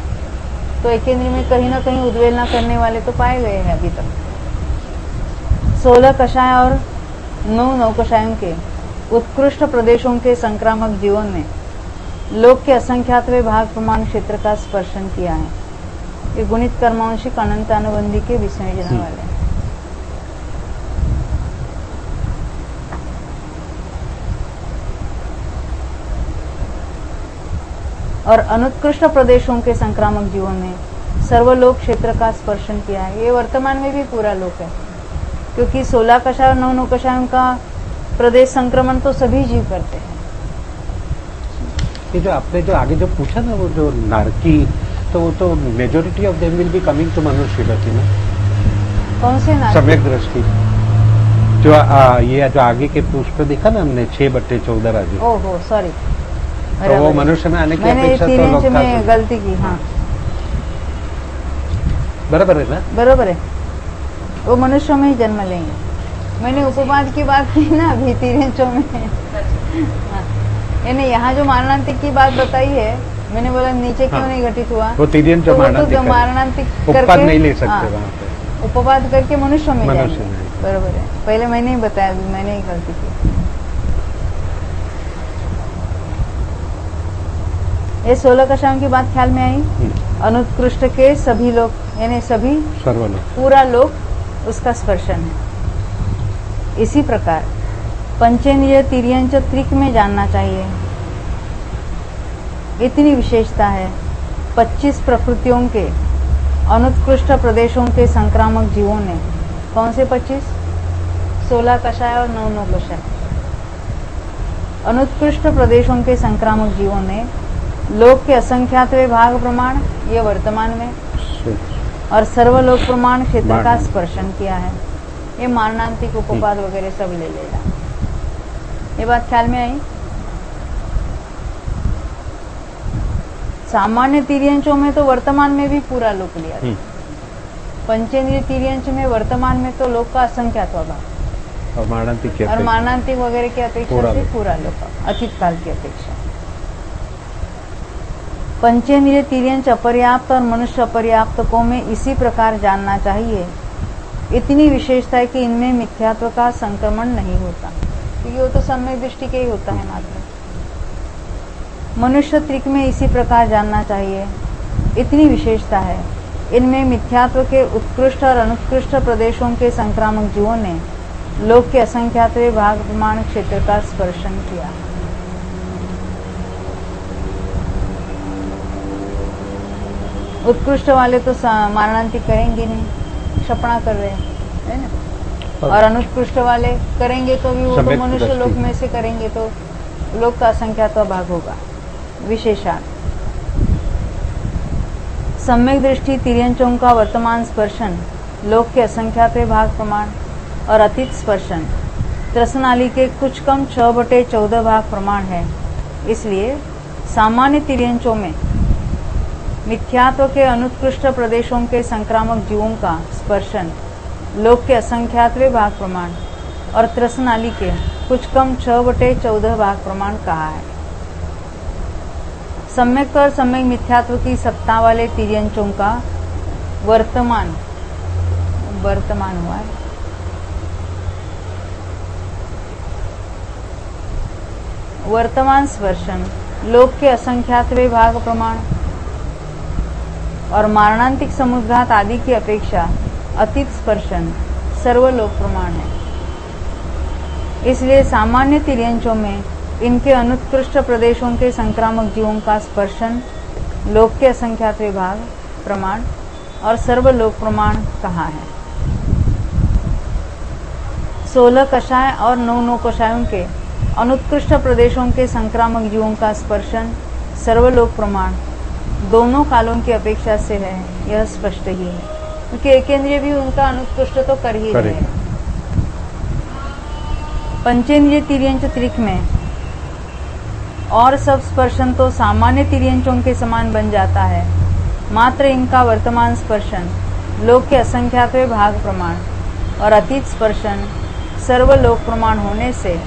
तो एकेंद्र में कहीं ना कहीं उद्वेलना करने वाले तो पाए गए हैं अभी तक। 16 कषाय और 9 नवकषायों के उत्कृष्ट प्रदेशों के संक्रामक जीवों ने लोक के असंख्यातवें भाग प्रमाण क्षेत्र का स्पर्शन किया है। ये गुणित कर्मांशिक अनंत अनुबंधी के विसंयोजना वाले हैं। और अनुत्कृष्ट प्रदेशों के संक्रामक जीवों ने सर्वलोक क्षेत्र का स्पर्शन किया है। ये वर्तमान में भी पूरा लोक है, क्योंकि 16 कषाय और 9 कषायों का प्रदेश संक्रमण तो सभी जीव करते हैं। ये जो आपने जो आगे जो पूछा ना, वो जो नारकी, तो वो तो majority of them will be coming to मनुष्य गति ना। कौन से नारकी? सम्यक दृष्टि जो ये जो आगे के पुष्प देखा ना हमने 6/14 राजू, ओहो सॉरी, तो वो मनुष्य में आने की मैंने अपेक्षा तो 3 लोग इंच में गलती की। हाँ बराबर है ना, बरोबर है, वो मनुष्यों में ही जन्म लेंगे। मैंने उपपाद की बात की ना अभी 3 इंचों में। हाँ, यानी यहाँ जो मारणांतिक की बात बताई है, मैंने बोला नीचे क्यों नहीं घटित हुआ, वो 3 इंच जो मारणांतिक उपपाद नहीं ले सकते हाँ, वहाँ पे, उपपाद करके मनुष्यों में मनुष्य जाएंगे। में। बरोबर है, पहले मैंने ही बताया, मैंने ही गलती की। ये 16 कषायों की बात ख्याल में आई। अनुत्कृष्ट के सभी लोग, यानी सभी सर्वलोक, पूरा लोक उसका स्पर्शन है। इसी प्रकार पंचेंद्रिय तिर्यंच त्रिक में जानना चाहिए। इतनी विशेषता है 25 प्रकृतियों के अनुत्कृष्ट प्रदेशों के संक्रामक जीवों ने, कौन से 25? 16 कषाय और 9 कषाय। अनुत्कृष्ट प्रदेशों के संक्रामक जीवों ने लोक के असंख्यातवें भाग प्रमाण, ये वर्तमान में, और सर्वलोक प्रमाण क्षेत्र का स्पर्शन किया है। ये मारणांतिक उपपाद वगैरह सब ले लेगा। ये बात ख्याल में आई। सामान्य तिर्यंचों में तो वर्तमान में भी पूरा लोक लिया था। पंचेंद्रिय तिर्यंच में वर्तमान में तो लोक का असंख्यातवा भाग और मारणांतिक वगैरह की अपेक्षा से पूरा लोक, अतीत काल की अपेक्षा। पंचेंद्रिय तिर्यंच अपर्याप्त और मनुष्य अपर्याप्त को में इसी प्रकार जानना चाहिए। इतनी विशेषता है कि इनमें मिथ्यात्व का संक्रमण नहीं होता, क्योंकि वो तो सम्यक दृष्टि के ही होता है मात्र। मनुष्य त्रिक में इसी प्रकार जानना चाहिए। इतनी विशेषता है, इनमें मिथ्यात्व के उत्कृष्ट और अनुत्कृष्ट प्रदेशों के संक्रामक जीवों ने लोक के असंख्यातवें भाग प्रमाण क्षेत्र का स्पर्शन किया। उत्कृष्ट वाले तो मारणांतिक करेंगे नहीं, क्षपणा कर रहे हैं, है ना। और अनुत्कृष्ट वाले करेंगे तो भी वो तो मनुष्य लोक में से करेंगे तो लोक का असंख्यातवा भाग होगा। विशेषण सम्यक दृष्टि तिर्यंचों का वर्तमान स्पर्शन लोक के असंख्यातवें भाग प्रमाण और अतीत स्पर्शन त्रसनाली के कुछ कम 6/14 भाग प्रमाण है। इसलिए सामान्य तिर्यंचों में मिथ्यात्व के अनुत्कृष्ट प्रदेशों के संक्रामक जीवों का स्पर्शन लोक के असंख्यातवें भाग प्रमाण और त्रसनाली के कुछ कम 6/14 भाग प्रमाण कहा है। सम्यक और सम्यक मिथ्यात्व की सत्ता वाले तिर्यंचों का वर्तमान हुआ है। वर्तमान स्पर्शन लोक के असंख्यातवें भाग प्रमाण और मारणांतिक समुद्घात आदि की अपेक्षा अतीत स्पर्शन सर्वलोक प्रमाण है। इसलिए सामान्य तिर्यंचों में इनके अनुत्कृष्ट प्रदेशों के संक्रामक जीवों का स्पर्शन लोक के असंख्यातवें भाग प्रमाण और सर्वलोक प्रमाण कहा है। 16 कषाय और 9 कषायों के अनुत्कृष्ट प्रदेशों के संक्रामक जीवों का स्पर्शन सर्वलोक प्रमाण दोनों कालों की अपेक्षा से है, यह स्पष्ट ही है, क्योंकि एकेंद्रिय भी उनका अनुत्कृष्ट तो कर ही रहे हैं। पंचेंद्रिय तिर्यंच त्रिक में और सब स्पर्शन तो सामान्य तिर्यंचों के समान बन जाता है, मात्र इनका वर्तमान स्पर्शन लोक के असंख्यातवें भाग प्रमाण और अतीत स्पर्शन सर्वलोक प्रमाण होने से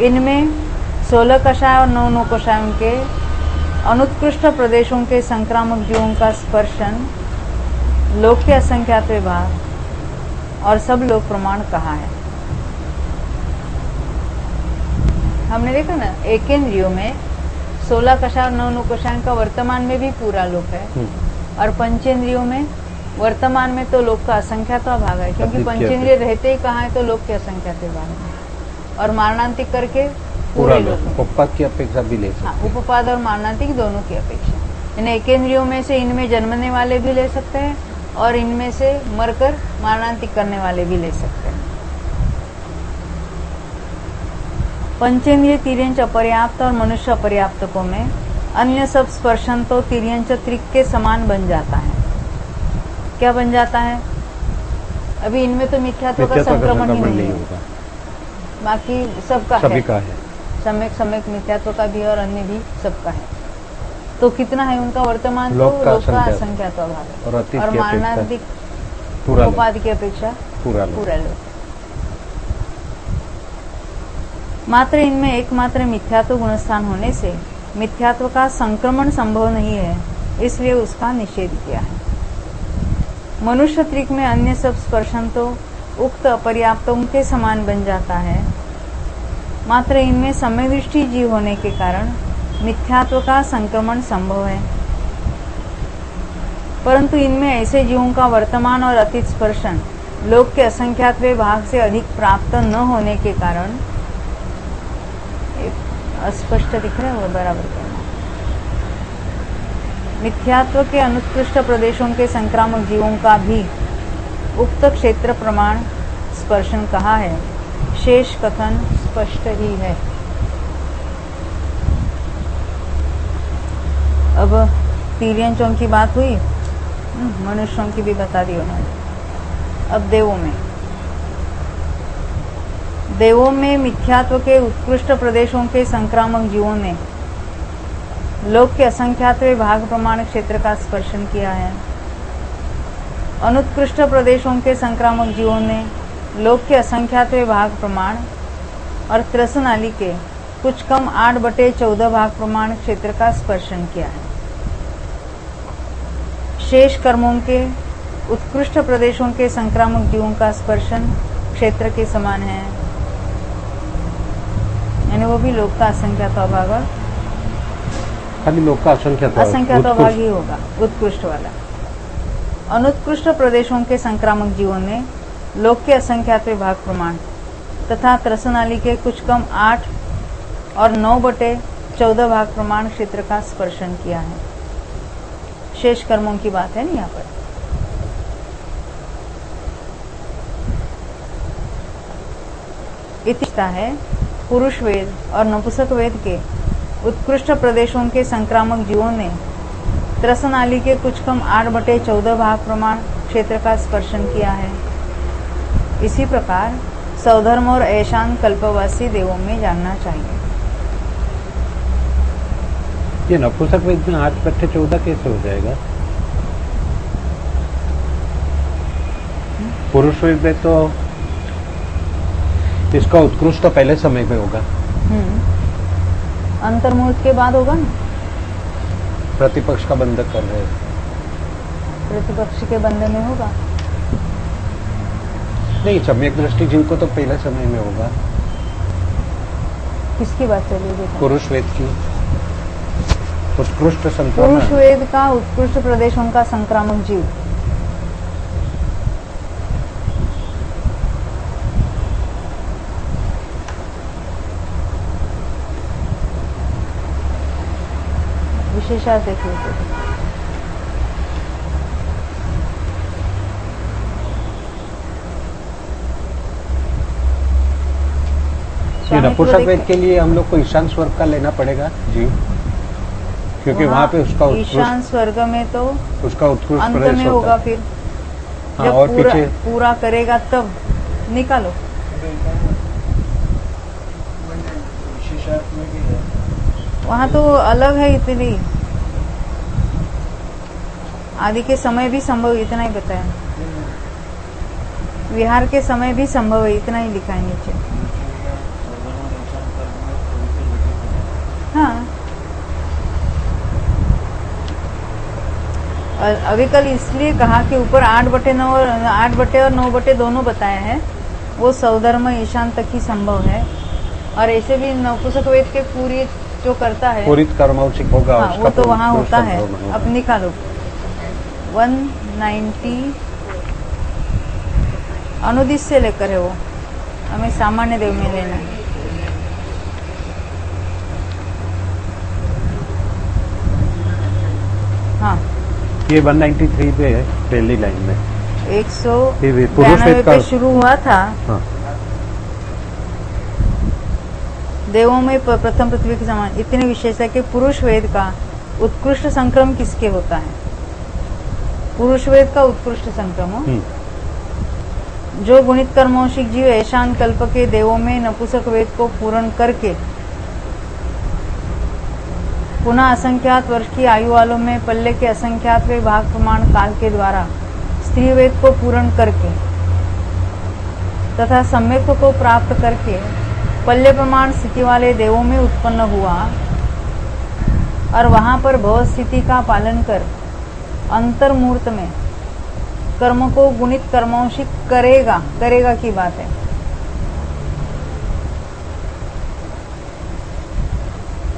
इनमें 16 कषाय और 9 कषायों के अनुत्कृष्ट प्रदेशों के संक्रामक जीवों का स्पर्शन लोक के असंख्यातवें भाग और सब लोक प्रमाण कहा है। हमने देखा ना, एकेंद्रियों में 16 कषाय और 9 कषायों का वर्तमान में भी पूरा लोक है, और पंचेंद्रियों में वर्तमान में तो लोक का असंख्यातवां भाग है, क्योंकि पंचेंद्रिय रहते ही कहाँ है तो लोक के असंख्यातवें भाग है, और मारणांतिक करके पूरा पूरे लोक लोक। उपपाद की अपेक्षा भी ले हाँ, सकते हैं। उपपाद और मारणांतिक दोनों की अपेक्षा। इन एकेंद्रियों में से इनमें जन्मने वाले भी ले सकते हैं और इनमें से मरकर मारणांतिक करने वाले भी ले सकते हैं। पंचेंद्रिय तिर्यंच अपर्याप्त और मनुष्य अपर्याप्तकों में अन्य सब स्पर्शन तो तिर्यंच त्रिक के समान बन जाता है। क्या बन जाता है? अभी इनमें तो मिथ्यात्व का संक्रमण ही नहीं होगा, है, बाकी सबका सभी है, का है। सम्यक सम्यक मिथ्यात्व का भी और अन्य भी सबका है। तो कितना है उनका वर्तमान? तो लोक का लोक का असंख्यात असंख्यात अभाव है और अतीत और की अपेक्षा मारणांतिक पूरा लोक, उपाधि की अपेक्षा पूरा लोक। पूरा लोक। मात्र इनमें एकमात्र मिथ्यात्व गुणस्थान होने से मिथ्यात्व का संक्रमण संभव नहीं है, इसलिए उसका निषेध किया है। मनुष्य त्रिक में अन्य सब स्पर्शन तो उक्त अपर्याप्तों के समान बन जाता है। मात्र इनमें सम्यक दृष्टि जीव होने के कारण मिथ्यात्व का संक्रमण संभव है, परंतु इनमें ऐसे जीवों का वर्तमान और अतीत स्पर्शन लोक के असंख्यातवें भाग से अधिक प्राप्त न होने के कारण अस्पष्ट दिख रहा है, वो बराबर करना। मिथ्यात्व के अनुत्कृष्ट प्रदेशों के संक्रामक जीवों का भी उक्त क्षेत्र प्रमाण स्पर्शन कहा है, शेष कथन स्पष्ट ही है। अब तिर्यंचों की बात हुई, मनुष्यों की भी बता दी उन्होंने। अब देवों में मिथ्यात्व के उत्कृष्ट प्रदेशों के संक्रामक जीवों ने लोक के असंख्यातवें भाग प्रमाण क्षेत्र का स्पर्शन किया है। अनुत्कृष्ट प्रदेशों के संक्रामक जीवों ने लोक के असंख्यातवें भाग प्रमाण और त्रसनाली के कुछ कम 8/14 भाग प्रमाण क्षेत्र का स्पर्शन किया है। शेष कर्मों के उत्कृष्ट प्रदेशों के संक्रामक जीवों का स्पर्शन क्षेत्र के समान है, यानी वो भी लोक का असंख्यात अभाग और खाली लोक का असंख्यात अभाग ही होगा, उत्कृष्ट वाला। अनुत्कृष्ट प्रदेशों के संक्रामक जीवों ने लोक के असंख्यात भाग प्रमाण तथा त्रसनाली के कुछ कम 8 और 9/14 भाग प्रमाण क्षेत्र का स्पर्शन किया है। शेष कर्मों की बात है ना यहाँ पर। इतिष्ठा है पुरुष वेद और नपुंसक वेद के उत्कृष्ट प्रदेशों के संक्रामक जीवों ने त्रसनाली के कुछ कम 8/14 भाग प्रमाण क्षेत्र का स्पर्शन किया है। इसी प्रकार सौधर्म और ऐशान कल्पवासी देवों में जानना चाहिए। ये नपुंसक वेद में 8/14 कैसे हो जाएगा? पुरुष वेद में तो इसका उत्कृष्ट तो पहले समय में होगा, अंतर्मुहूर्त के बाद होगा ना। प्रतिपक्ष का बंधक कर रहे हैं, प्रतिपक्ष के बंधन में होगा। नहीं, सम्यक दृष्टि जिनको तो पहले समय में होगा। किसकी बात चल रही है? पुरुष वेद की उत्कृष्ट संक्रमण। पुरुष वेद का उत्कृष्ट प्रदेशों का संक्रामक जीव विशेषार्थ देखिए। ये नपुंसक वेद के लिए हम लोग को ईशान स्वर्ग का लेना पड़ेगा जीव, क्योंकि वहाँ पे उसका ईशान स्वर्ग में तो उसका उत्कृष्ट अंत प्रदेश में होता होगा। है। फिर हाँ, जब और पीछे पूरा करेगा तब निकालो। विशेषार्थ में भी है। वहाँ तो अलग है इतनी। आदि के समय भी संभव, इतना ही बताया। विहार के समय भी संभव है, इतना ही लिखा है नीचे। हाँ, और अभी कल इसलिए कहा कि ऊपर 8/9 और 8/9 दोनों बताया है, वो सौधर्म ईशान तक ही संभव है। और ऐसे भी नपुंसक वेद के पूरी जो करता है पूरित कर्मौचिक होगा, हाँ, उसका वो तो वहाँ होता है। होगा। अब निकालो 190 अनुदिश से लेकर है वो, हमें सामान्य देव में लेना है। ये 193 पे है पहली लाइन में। 193 पे शुरू हुआ था। हाँ। देवों में प्रथम पृथ्वी के समान इतनी विशेषता कि पुरुष वेद का उत्कृष्ट संक्रम किसके होता है? पुरुष वेद का उत्कृष्ट संक्रम हो जो गुणित कर्मोषिक जीव ऐशान कल्प के देवों में नपुंसक वेद को पूर्ण करके पुनः असंख्यात वर्ष की आयु वालों में पल्ले के असंख्यातवें भाग प्रमाण काल के द्वारा स्त्री वेद को पूर्ण करके तथा सम्यक को प्राप्त करके पल्ले प्रमाण स्थिति वाले देवों में उत्पन्न हुआ और वहां पर भव स्थिति का पालन कर अंतर्मूर्त में कर्म को गुणित कर्मोषिक करेगा की बात है।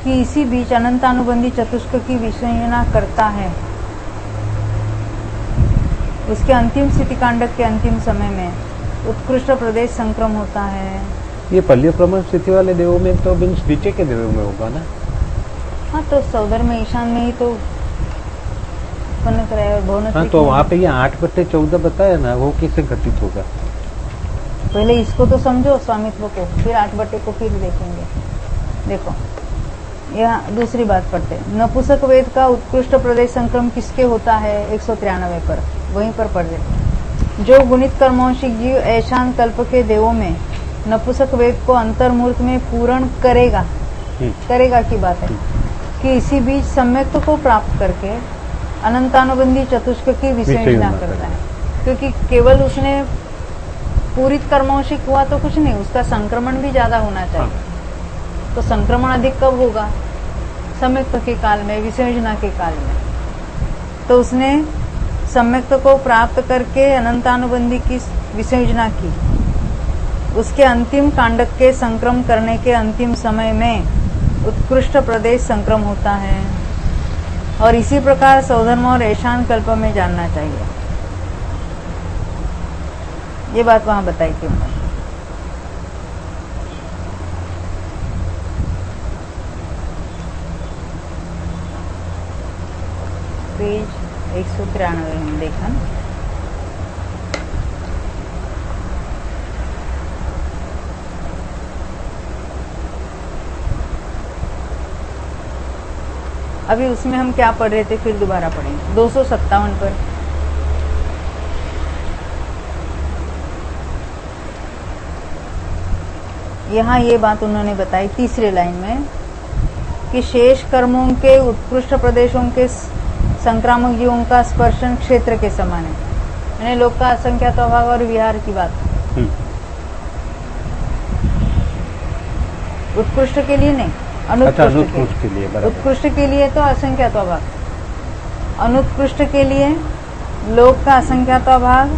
कि इसी बीच अनंतानुबंधी चतुष्क की विषयना करता है। उसके अंतिम स्थिति कांडक के अंतिम समय में उत्कृष्ट प्रदेश संक्रम होता है। ये पल्य प्रमाण स्थिति वाले देवों में तो बिन्स नीचे के देवों में होगा ना? हाँ, तो सौदर में ईशान में ही तो उत्पन्न कराया और भुवन। हाँ, तो वहाँ पे ये 8/14 बताया ना, वो किससे घटित होगा? पहले इसको तो समझो स्वामित्व को, फिर 8 को फिर देखेंगे। देखो यहाँ दूसरी बात पढ़ते हैं। नपुंसक वेद का उत्कृष्ट प्रदेश संक्रम किसके होता है? 193 पर वहीं पर पढ़ देते। जो गुणित कर्मोषिक जीव ऐशान कल्प के देवों में नपुंसक वेद को अंतर्मूर्त में पूर्ण करेगा की बात है। कि इसी बीच सम्यक को प्राप्त करके अनंतानुबंधी चतुष्क की विषयना करता है। क्योंकि केवल उसने पूरित कर्मोषिक हुआ तो कुछ नहीं, उसका संक्रमण भी ज्यादा होना चाहिए। तो संक्रमण अधिक कब होगा? सम्यक्त के काल में, विषयोजना के काल में। तो उसने सम्यक्त को प्राप्त करके अनंतानुबंधी की विषयोजना की। उसके अंतिम कांडक के संक्रम करने के अंतिम समय में उत्कृष्ट प्रदेश संक्रम होता है। और इसी प्रकार सौधर्म और ऐशान कल्प में जानना चाहिए। ये बात वहां बताई थी उन्होंने। पेज 193 में देखा। अभी उसमें हम क्या पढ़ रहे थे, फिर दोबारा पढ़ेंगे। 257 पर यहाँ ये बात उन्होंने बताई तीसरे लाइन में कि शेष कर्मों के उत्कृष्ट प्रदेशों के संक्रामक जीवों का स्पर्शन क्षेत्र के समान है। यानी लोक का असंख्यात अभाव और विहार की बात। उत्कृष्ट के लिए नहीं, अनुत्कृष्ट के लिए। उत्कृष्ट के लिए तो असंख्यात अभाव, अनुत्कृष्ट के लिए लोक का असंख्यात अभाव,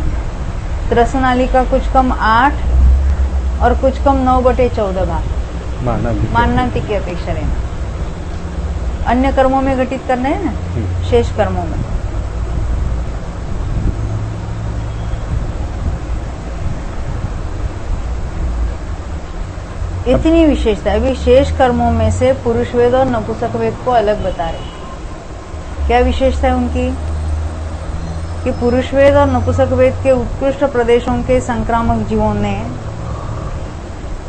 त्रसनाली का कुछ कम 8 और कुछ कम 9/14 भाग माननांति की अपेक्षा रहना। अन्य कर्मों में घटित करना है ना, शेष कर्मों में। इतनी विशेषता। अभी शेष कर्मों में से पुरुष वेद और नपुंसक वेद को अलग बता रहे। क्या विशेषता है उनकी? कि पुरुष वेद और नपुंसक वेद के उत्कृष्ट प्रदेशों के संक्रामक जीवों ने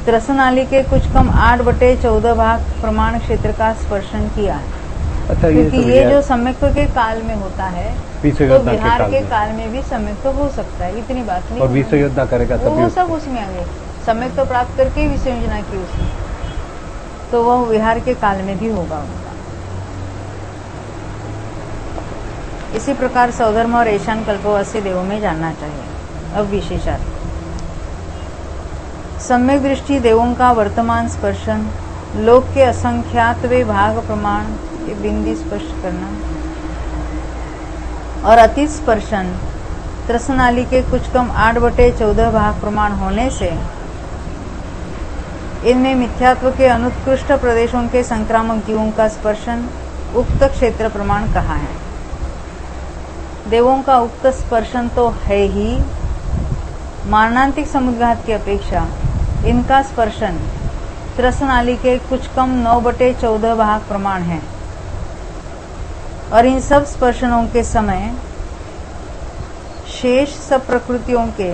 त्रसनाली के कुछ कम 8/14 भाग प्रमाण क्षेत्र का स्पर्शन किया है। क्योंकि ये जो सम्यक्त के काल में होता है तो विहार के काल में भी सम्यक्त हो सकता है। इतनी बात नहीं। और विषयोजना करेगा तभी वो सब उसमें आ गए। सम्यक्त प्राप्त करके विषयोजना की उसमें, तो वह विहार के काल में भी होगा उनका। इसी प्रकार सौधर्म और ऐशान कल्पवासी देवों में जानना चाहिए। अब विशेषार्थ। सम्यक दृष्टि देवों का वर्तमान स्पर्शन, लोक के असंख्यातवें भाग प्रमाण, ये बिंदी स्पष्ट करना, और अति स्पर्शन त्रसनाली के कुछ कम 8/14 भाग प्रमाण होने से इनमें मिथ्यात्व के अनुत्कृष्ट प्रदेशों के संक्रामक जीवों का स्पर्शन उक्त क्षेत्र प्रमाण कहा है। देवों का उक्त स्पर्शन तो है ही, मारणांतिक समुद्घात की अपेक्षा इनका स्पर्शन त्रसनाली के कुछ कम 9/14 भाग प्रमाण है। और इन सब स्पर्शनों के समय शेष सब प्रकृतियों के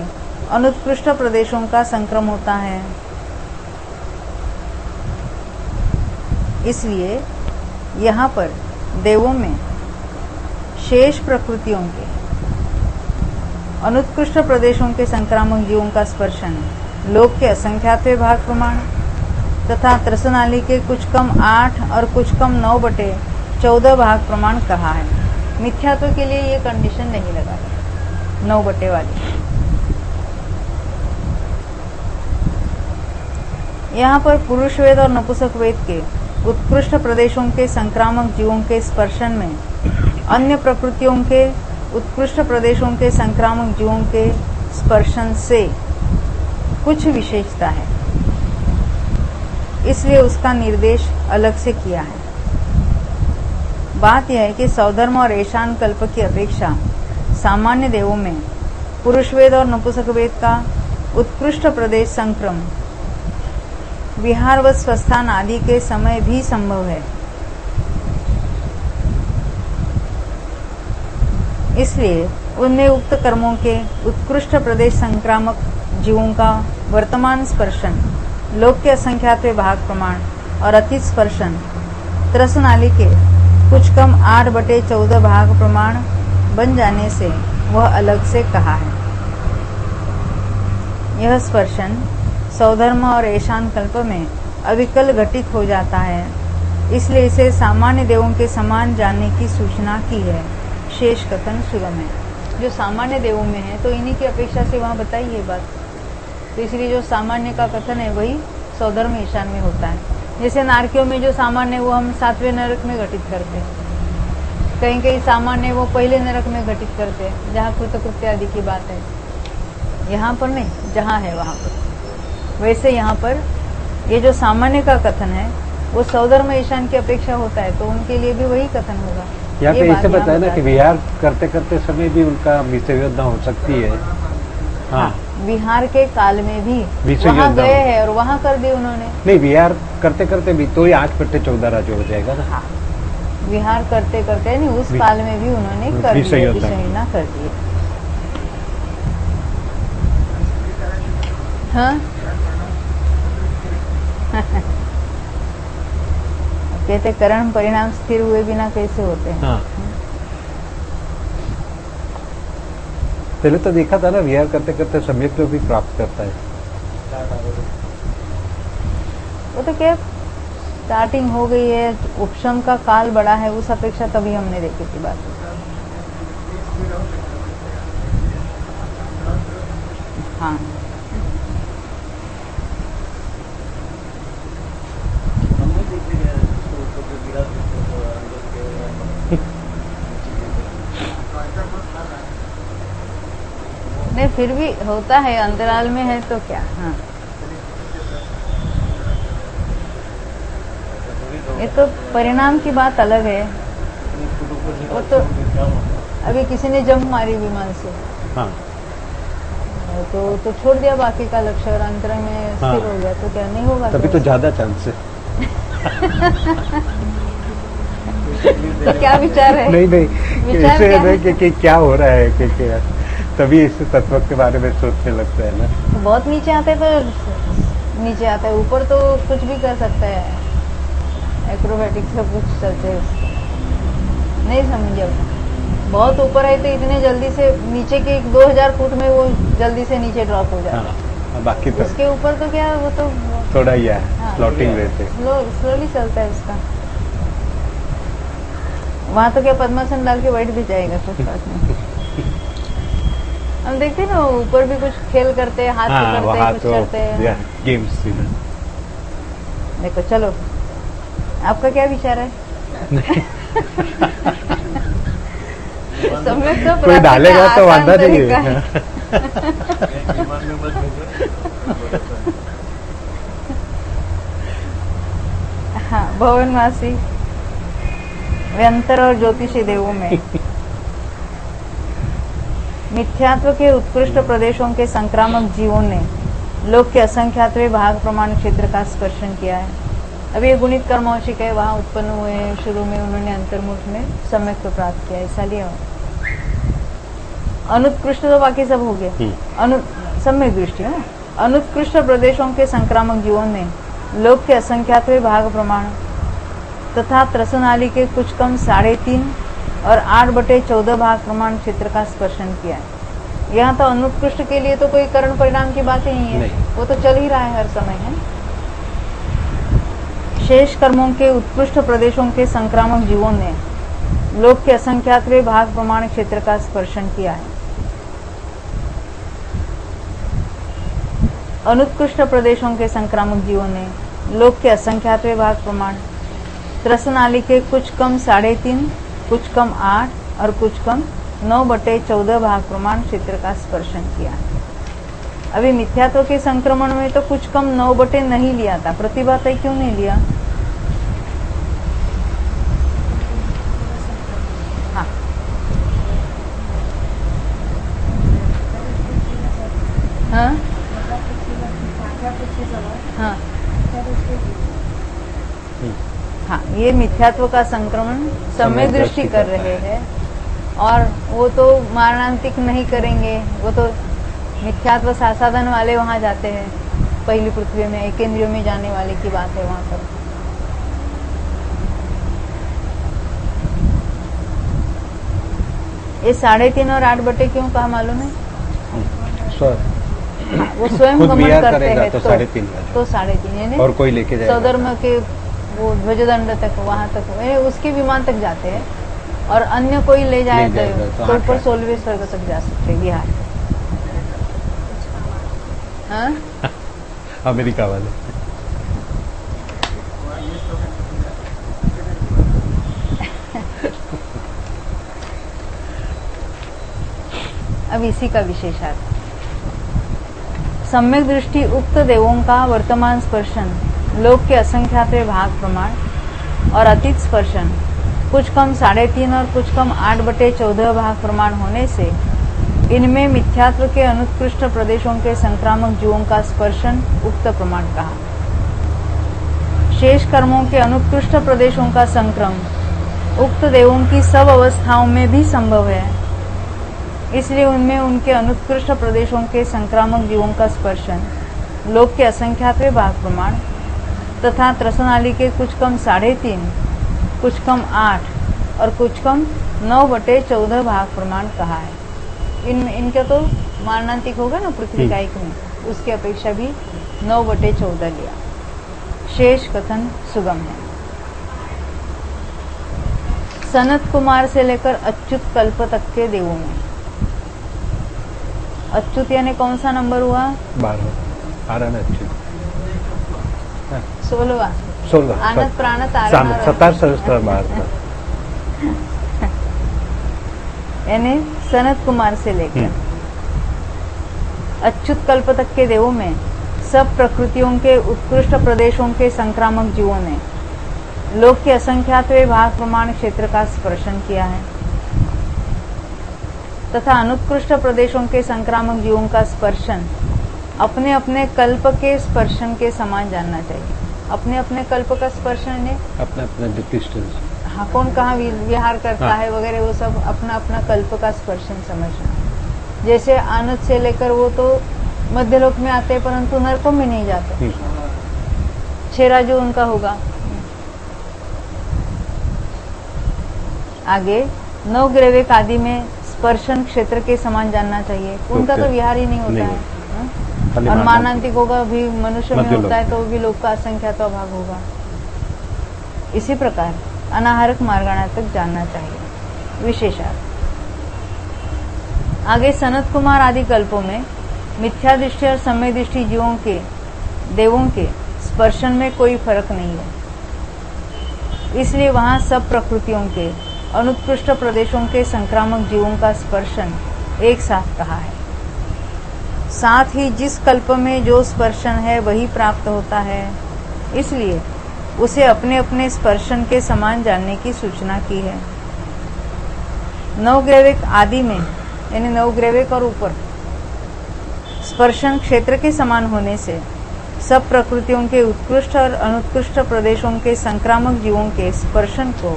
अनुत्कृष्ट प्रदेशों का संक्रम होता है। इसलिए यहाँ पर देवों में शेष प्रकृतियों के अनुत्कृष्ट प्रदेशों के संक्रामक जीवों का स्पर्शन लोक के असंख्यात्वे भाग प्रमाण तथा त्रसनाली के कुछ कम 8 और कुछ कम 9/14 भाग प्रमाण कहा है। मिथ्यात्व के लिए ये कंडीशन नहीं लगा 9 वाली। यहाँ पर पुरुष वेद और नपुंसक वेद के उत्कृष्ट प्रदेशों के संक्रामक जीवों के स्पर्शन में अन्य प्रकृतियों के उत्कृष्ट प्रदेशों के संक्रामक जीवों के स्पर्शन से कुछ विशेषता है, इसलिए उसका निर्देश अलग से किया है। बात यह है कि सौधर्म और ऐशान कल्प की अपेक्षा सामान्य देवों में पुरुष वेद और नपुंसक वेद का उत्कृष्ट प्रदेश संक्रम विहार व स्वस्थान आदि के समय भी संभव है। इसलिए उनमें उक्त कर्मों के उत्कृष्ट प्रदेश संक्रामक जीवों का वर्तमान स्पर्शन लोक के असंख्यात्वे भाग प्रमाण और अतीत स्पर्शन त्रसनाली के कुछ कम 8/14 भाग प्रमाण बन जाने से वह अलग से कहा है। यह स्पर्शन सौधर्म और ऐशान कल्प में अविकल घटित हो जाता है, इसलिए इसे सामान्य देवों के समान जानने की सूचना की है। शेष कथन सुगम है। जो सामान्य देवों में है तो इन्हीं की अपेक्षा से वहाँ बताई है बात, तो इसलिए जो सामान्य का कथन है वही सौधर्म ईशान में होता है। जैसे नारकियों में जो सामान्य वो हम 7वें नरक में घटित करते हैं, कहीं कहीं सामान्य वो पहले नरक में घटित करते हैं जहाँ कृतकृत्य आदि की बात है। यहाँ पर नहीं, जहाँ है वहाँ पर। वैसे यहाँ पर ये जो सामान्य का कथन है वो सौधर्म ईशान की अपेक्षा होता है, तो उनके लिए भी वही कथन होगा। यहाँ पे ऐसे बताया ना कि विहार करते करते समय भी उनका विषयोद्धना हो सकती है। हाँ, विहार के काल में भी वहाँ गए हैं और वहाँ कर दी उन्होंने। नहीं, विहार करते करते भी तो ही 8/14 राजो हो जाएगा ना। हाँ, विहार करते करते नहीं, उस काल में भी उन्होंने कर दी, विषयोद्धना कर दी। हाँ कहते कर्म परिणाम स्थिर हुए बिना कैसे होते हैं। हाँ। पहले तो देखा था ना, विहार करते करते सम्यक को भी प्राप्त करता है। वो तो क्या स्टार्टिंग हो गई है, उपशम का काल बड़ा है, उस अपेक्षा तभी हमने देखी थी बात। हाँ, नहीं फिर भी होता है, अंतराल में है तो क्या। हाँ, ये तो परिणाम की बात अलग है। वो तो अभी किसी ने जंप मारी विमान से, हाँ, तो छोड़ दिया बाकी का लक्ष्य और अंतर में स्थिर हो गया, तो क्या नहीं होगा? तभी तो ज्यादा चांस है। तो क्या विचार है? नहीं, ऐसे है कि क्या हो रहा है कि तभी इस तत्व के बारे में सोचने लगता है ना। तो बहुत नीचे आते तो नीचे आता है, ऊपर तो कुछ भी कर सकता है, एक्रोबैटिक सब कुछ चलते हैं। नहीं समझे? बहुत ऊपर है तो इतने जल्दी से नीचे के 2000 फुट में वो जल्दी से नीचे ड्रॉप हो जाता है। हाँ, बाकी तो उसके ऊपर तो क्या वो तो थोड़ा ही है, फ्लोटिंग रहते, स्लोली चलता है उसका। वहाँ तो क्या पद्मासन डाल के बैठ भी जाएगा, कुछ बात नहीं। हम देखते ना ऊपर भी कुछ खेल करते हैं, हाथ पकड़ते हैं, कुछ करते हैं, गेम्स। देखो चलो, आपका क्या विचार है? सम्यक तो कोई डालेगा तो वांधा नहीं है। हाँ, भवनवासी व्यंतर और ज्योतिषी देवों में मिथ्यात्व के उत्कृष्ट प्रदेशों के संक्रामक जीवों ने लोक के असंख्यात्वे भाग प्रमाण क्षेत्र का स्पर्शन किया है। अब ये गुणित कर्मौशिक है, वहां उत्पन्न हुए हैं, शुरू में उन्होंने अंतर्मुख में सम्यक को प्राप्त किया, ऐसा लिया। अनुत्कृष्ट तो बाकी सब हो गया। सम्यक दृष्टि है। अनुत्कृष्ट प्रदेशों के संक्रामक जीवों ने लोक के असंख्यातवें भाग प्रमाण तथा त्रसनाली के कुछ कम 3.5 और 8/14 भाग प्रमाण क्षेत्र का स्पर्शन किया है। यहाँ तो अनुत्कृष्ट के लिए तो कोई कारण परिणाम की बात ही नहीं है, वो तो चल ही रहा है हर समय है। शेष कर्मों के उत्कृष्ट प्रदेशों के संक्रामक जीवों ने लोक के असंख्यातवें भाग प्रमाण क्षेत्र का स्पर्शन किया है। अनुत्कृष्ट प्रदेशों के संक्रामक जीवों ने लोक के असंख्यातवें भाग प्रमाण त्रसनाली के कुछ कम 3.5, कुछ कम 8 और कुछ कम 9/14 भाग प्रमाण क्षेत्र का स्पर्शन किया है। अभी मिथ्यात्व के संक्रमण में तो कुछ कम 9 नहीं लिया था, प्रतिभा तय क्यों नहीं लिया? हाँ, हाँ, हाँ, हाँ, ये मिथ्यात्व का संक्रमण सम्यक दृष्टि कर रहे हैं और वो तो मारणांतिक नहीं करेंगे, वो तो मिथ्यात्व साधन वाले वहां जाते हैं, पहली पृथ्वी में एकेंद्रियों में जाने वाले की बात है वहां पर। ये 3.5 और 8 क्यों कहा मालूम है? वो स्वयं गमन करते हैं तो 3.5 यानी और कोई लेके जाएगा सौधर्म के वो ध्वजदंड तक, वहां तक उसके विमान तक जाते हैं और अन्य कोई ले जाए तो ऊपर 16वें स्वर्ग तक जा सकते हैं बिहार। हाँ? अमेरिका वाले। अब इसी का विशेषार्थ सम्यक दृष्टि उक्त देवों का वर्तमान स्पर्शन लोक के असंख्यातवें भाग प्रमाण और अतीत स्पर्शन कुछ कम 3.5 और कुछ कम 8/14 भाग प्रमाण होने से इनमें मिथ्यात्व के अनुत्कृष्ट प्रदेशों के संक्रामक जीवों का स्पर्शन उक्त प्रमाण कहा। शेष कर्मों के अनुत्कृष्ट प्रदेशों का संक्रम उक्त देवों की सब अवस्थाओं में भी संभव है, इसलिए उनमें उनके अनुत्कृष्ट प्रदेशों के संक्रामक जीवों का स्पर्शन लोक के असंख्यातवें भाग प्रमाण तथा त्रसनाली के कुछ कम 3.5, कुछ कम 8 और कुछ कम 9/14 भाग प्रमाण कहा है। इनका तो मारणांतिक होगा ना पृथ्वी का एक में, उसकी अपेक्षा भी 9/14 लिया। शेष कथन सुगम है। सनत कुमार से लेकर अच्युत कल्प तक के देवों में अच्युत यानी कौन सा नंबर हुआ? 12 अच्युत 16वां आनत प्राणत आरण 17 सहस्त्र मार्ग यानी सनत कुमार से लेकर अच्युत कल्प तक के देवों में सब प्रकृतियों के उत्कृष्ट प्रदेशों के संक्रामक जीवों ने लोक के असंख्यातवें भाग प्रमाण क्षेत्र का स्पर्शन किया है तथा अनुत्कृष्ट प्रदेशों के संक्रामक जीवों का स्पर्शन अपने अपने कल्प के स्पर्शन के समान जानना चाहिए। अपने अपने कल्प का स्पर्शन है अपना अपना डिस्टेंस, हाँ, कौन कहाँ विहार करता है वगैरह, वो सब अपना अपना कल्प का स्पर्शन समझना। जैसे आनंद से लेकर वो तो मध्यलोक में आते हैं परंतु नरकों में नहीं जाते, छेरा जो उनका होगा। आगे नवग्रैविक आदि में स्पर्शन क्षेत्र के समान जानना चाहिए, उनका तो विहार ही नहीं होता है। और मानांतिक होगा भी मनुष्य में होता है तो भी लोक का असंख्यात भाग होगा। इसी प्रकार अनाहारक मार्गाणा तक जानना चाहिए। विशेषार्थ आगे सनत कुमार आदि कल्पों में मिथ्या दृष्टि और सम्यक दृष्टि जीवों के देवों के स्पर्शन में कोई फर्क नहीं है, इसलिए वहां सब प्रकृतियों के अनुत्कृष्ट प्रदेशों के संक्रामक जीवों का स्पर्शन एक साथ कहा है। साथ ही जिस कल्प में जो स्पर्शन है वही प्राप्त होता है, इसलिए उसे अपने अपने स्पर्शन के समान जानने की सूचना की है। नवग्रैविक आदि में यानी नवग्रैविक और ऊपर स्पर्शन क्षेत्र के समान होने से सब प्रकृतियों के उत्कृष्ट और अनुत्कृष्ट प्रदेशों के संक्रामक जीवों के स्पर्शन को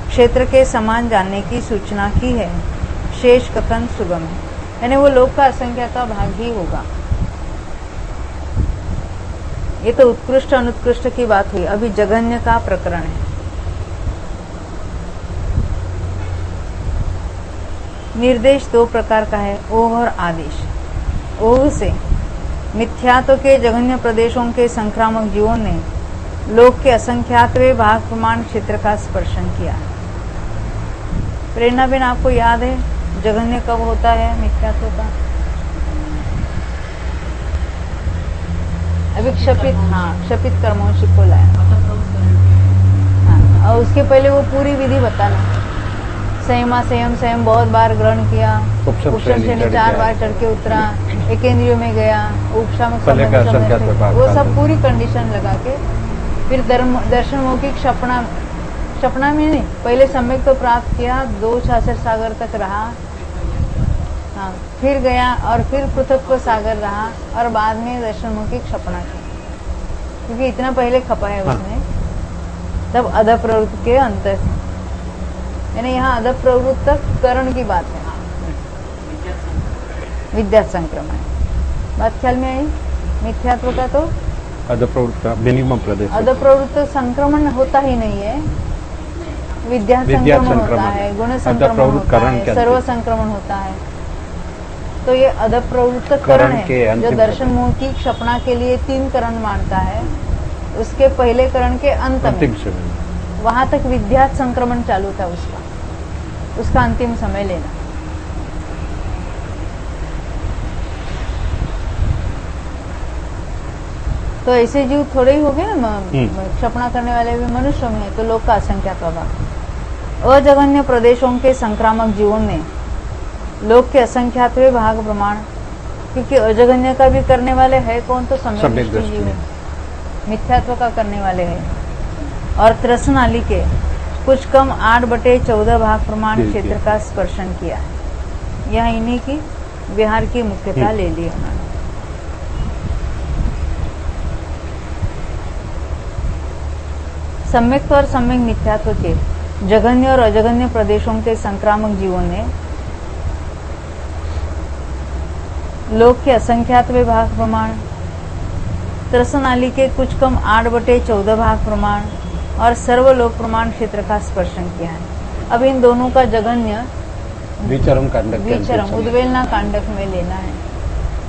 क्षेत्र के समान जानने की सूचना की है। शेष कथन सुगम है, यानी वो लोक का असंख्या का भाग ही होगा। ये तो उत्कृष्ट अनुत्कृष्ट की बात हुई, अभी जघन्य का प्रकरण है। निर्देश दो प्रकार का है, ओघ और आदेश। ओघ से मिथ्यात्व के जघन्य प्रदेशों के संक्रामक जीवों ने लोक के असंख्यातवें भाग प्रमाण क्षेत्र का स्पर्शन किया। प्रेरणा बिन आपको याद है जघन्य कब होता है मिथ्यात्व का? अभी क्षपित, हाँ क्षपित कर्मों को लाया। हाँ, और उसके पहले वो पूरी विधि बताना। संयमा संयम बहुत बार ग्रहण किया, उपशम श्रेणी 4 बार चढ़ के उतरा, एकेंद्रियों में गया, उपशम वो सब पूरी कंडीशन लगा के फिर दर्शन मौखिक सपना में नहीं, पहले सम्यक तो प्राप्त किया, 2 शास्त्र सागर तक रहा, हाँ फिर गया और फिर पृथक सागर रहा और बाद में दर्शन मौखिक सपना की, क्योंकि इतना पहले खपा है उसने। तब अध प्रवृत्ति के अंतर, यानी यहाँ अध प्रवृत्त तक करण की बात है, विद्या संक्रमण। बात ख्याल में आई? मिथ्यात्व का तो अध प्रवृत्त का मिनिमम प्रदेश, अध प्रवृत्त संक्रमण होता ही नहीं है, विद्या संक्रमण होता है, गुण संक्रमण होता है, सर्व संक्रमण होता है। तो ये अध प्रवृत्त करण है जो दर्शन मौखिक सपना के लिए 3 करण मानता है, उसके पहले करण के अंत में वहां तक विद्या संक्रमण चालू था उसका अंतिम समय लेना। तो ऐसे जीव थोड़े ही हो गए ना, क्षपणा करने वाले भी मनुष्य में है, तो लोक का असंख्या प्रभाव। अजघन्य प्रदेशों के संक्रामक जीवों ने लोक के असंख्यातवें भाग प्रमाण, क्योंकि अजघन्य का भी करने वाले है कौन? तो सम्यक दृष्टि जीव है, मिथ्यात्व का करने वाले है। और त्रसनाली के कुछ कम 8/14 भाग प्रमाण क्षेत्र का स्पर्शन किया है। यह इन्हीं की विहार की मुख्यता ले ली उन्होंने। सम्यक और सम्यक मिथ्यात्व के जघन्य और अजघन्य प्रदेशों के संक्रामक जीवों ने लोक के असंख्यातवें भाग प्रमाण, त्रसनाली के कुछ कम 8/14 भाग प्रमाण और सर्वलोक प्रमाण क्षेत्र का स्पर्शन किया है। अब इन दोनों का जघन्य विचरम उद्वेलना कांडक में लेना है,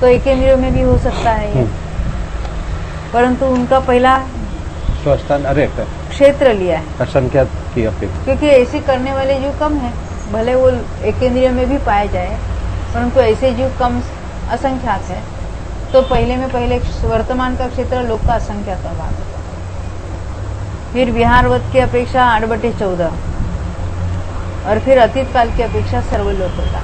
तो एकेंद्रियों में भी हो सकता है ये, परंतु उनका पहला स्वस्थान क्षेत्र लिया है असंख्यात की अपेक्षा, क्योंकि ऐसे करने वाले जीव कम है, भले वो एकेंद्रिय में भी पाए जाए, परंतु ऐसे जीव कम असंख्यात है। तो पहले वर्तमान का क्षेत्र लोक का असंख्यात भाग, फिर विहारवत की अपेक्षा 8/14 और फिर अतीत काल की अपेक्षा सर्वलोक होता।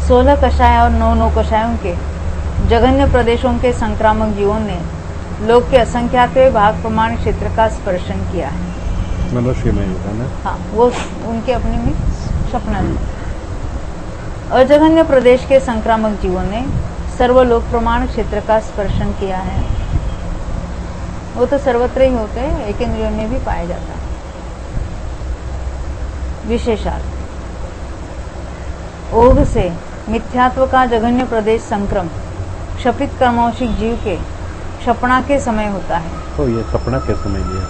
16 कषाय और 9 कषायों के जघन्य प्रदेशों के संक्रामक जीवों ने लोक के असंख्यातवें भाग प्रमाण क्षेत्र का स्पर्शन किया है। मनुष्य में होता ना, हाँ वो उनके अपने में सपना में। अजघन्य प्रदेश के संक्रामक जीवों ने सर्वलोक प्रमाण क्षेत्र का स्पर्शन किया है। वो तो सर्वत्र ही होते हैं, एकेंद्रियों में भी पाया जाता है। विशेषार्थ, ओघ से मिथ्यात्व का जघन्य प्रदेश संक्रम क्षपित कर्मौषिक जीव के क्षपणा के समय होता है। तो ये सपना के समय लिया,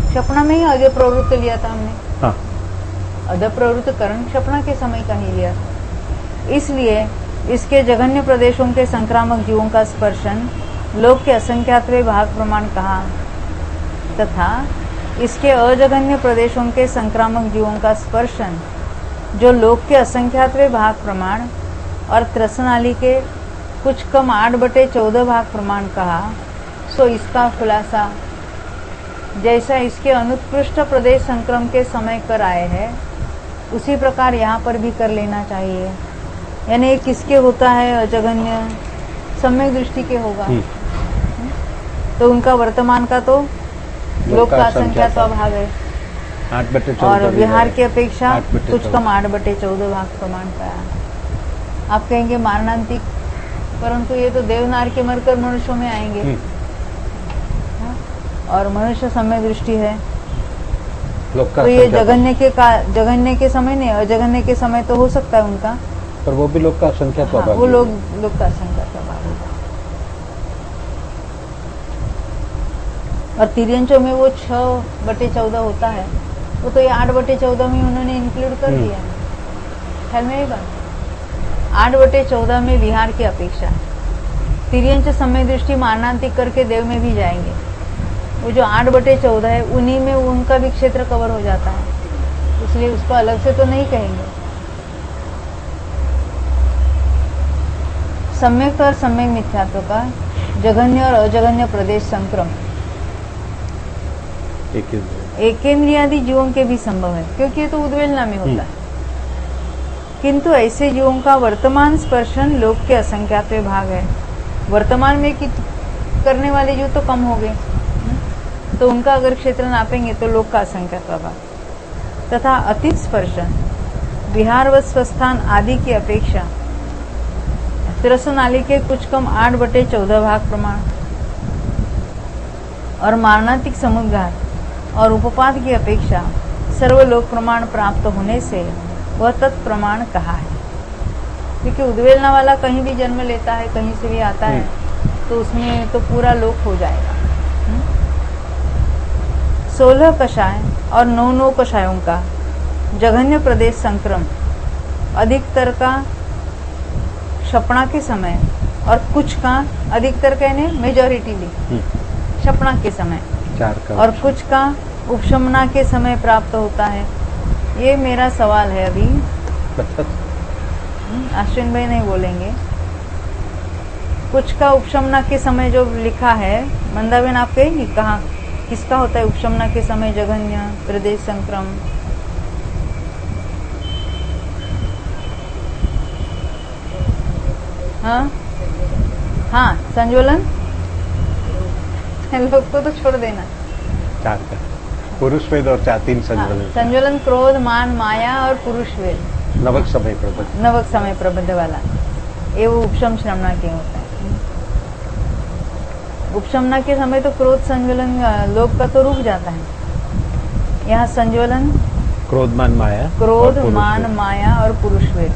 क्षपणा में ही अध प्रवृत्त लिया था हमने, हाँ अध प्रवृत्त करण क्षपणा के समय का ही लिया था। इसलिए इसके जघन्य प्रदेशों के संक्रामक जीवों का स्पर्शन लोक के असंख्यातवें भाग प्रमाण कहा, तथा इसके अजघन्य प्रदेशों के संक्रामक जीवों का स्पर्शन जो लोक के असंख्यातवें भाग प्रमाण और त्रसनाली के कुछ कम 8/14 भाग प्रमाण कहा, सो इसका खुलासा जैसा इसके अनुत्कृष्ट प्रदेश संक्रम के समय कर आए हैं, उसी प्रकार यहाँ पर भी कर लेना चाहिए। यानी किसके होता है अजघन्य? सम्यक दृष्टि के होगा। तो उनका वर्तमान का तो लोक का असंख्यात भाग है, 8/14 और विहार की अपेक्षा कुछ कम 8/14 भाग प्रमाण का। आप कहेंगे मारणांतिक परंतु ये तो देवनार के मरकर मनुष्यों में आएंगे। हाँ? और मनुष्य सम्यक दृष्टि है, लोक का तो ये असंख्यात जघन्य के समय नहीं, अजघन्य के समय तो हो सकता है उनका। पर वो भी लोग का असंख्यात हाँ, स्वभाव वो है। लोग का असंख्यात स्वभाव होगा। और तिर्यंचों में वो 6/14 होता है, वो तो ये 8/14 में उन्होंने इंक्लूड कर दिया है। ख्याल में आएगा 8/14 में विहार की अपेक्षा तिर्यंच समय दृष्टि मारणांतिक करके देव में भी जाएंगे। वो जो 8/14 है उन्हीं में उनका भी क्षेत्र कवर हो जाता है, इसलिए उसको अलग से तो नहीं कहेंगे। सम्यक और सम्यक मिथ्यात्व का जघन्य और अजघन्य प्रदेश संक्रम एकेंद्रियादि जीवों के भी संभव है, क्योंकि ये तो उद्वेलना में होता है। किंतु ऐसे जीवों का वर्तमान स्पर्शन लोक के असंख्यात्व भाग है। वर्तमान में करने वाले जीव तो कम हो गए, तो उनका अगर क्षेत्र नापेंगे तो लोक का असंख्यात्व भाग तथा अतीत स्पर्शन विहार व स्वस्थान आदि की अपेक्षा तिरसनाली के कुछ कम 8/14 भाग प्रमाण और मारणातिक समुद्घात और उपपाद की अपेक्षा सर्वलोक प्रमाण प्राप्त होने से वह तत्प्रमाण कहा है। क्योंकि उद्वेलना वाला कहीं भी जन्म लेता है, कहीं से भी आता है, तो उसमें तो पूरा लोक हो जाएगा। 16 कषाय और 9 कषायों का जघन्य प्रदेश संक्रम अधिकतर का क्षपणा के समय और कुछ का अधिकतर कहने मेजॉरिटीली क्षपणा के समय 4 का और कुछ का उपशमना के समय प्राप्त होता है। ये मेरा सवाल है अभी। अश्विन भाई नहीं बोलेंगे। कुछ का उपशमना के समय जो लिखा है, मंदाबेन आप कहेंगी कहाँ किसका होता है उपशमना के समय जघन्य प्रदेश संक्रम? हाँ संज्वलन लोग को तो छोड़ देना। 4 का पुरुष वेद और 3 संज्वलन। संज्वलन क्रोध मान माया और पुरुष वेद नवक समय प्रबंध। नवक समय प्रबंध वाला ये वो उपशम श्रमणा के होता है। उपशमना के समय तो क्रोध संज्वलन लोक का तो रुक जाता है। यहाँ संज्वलन क्रोध मान माया, क्रोध मान माया और पुरुष वेद।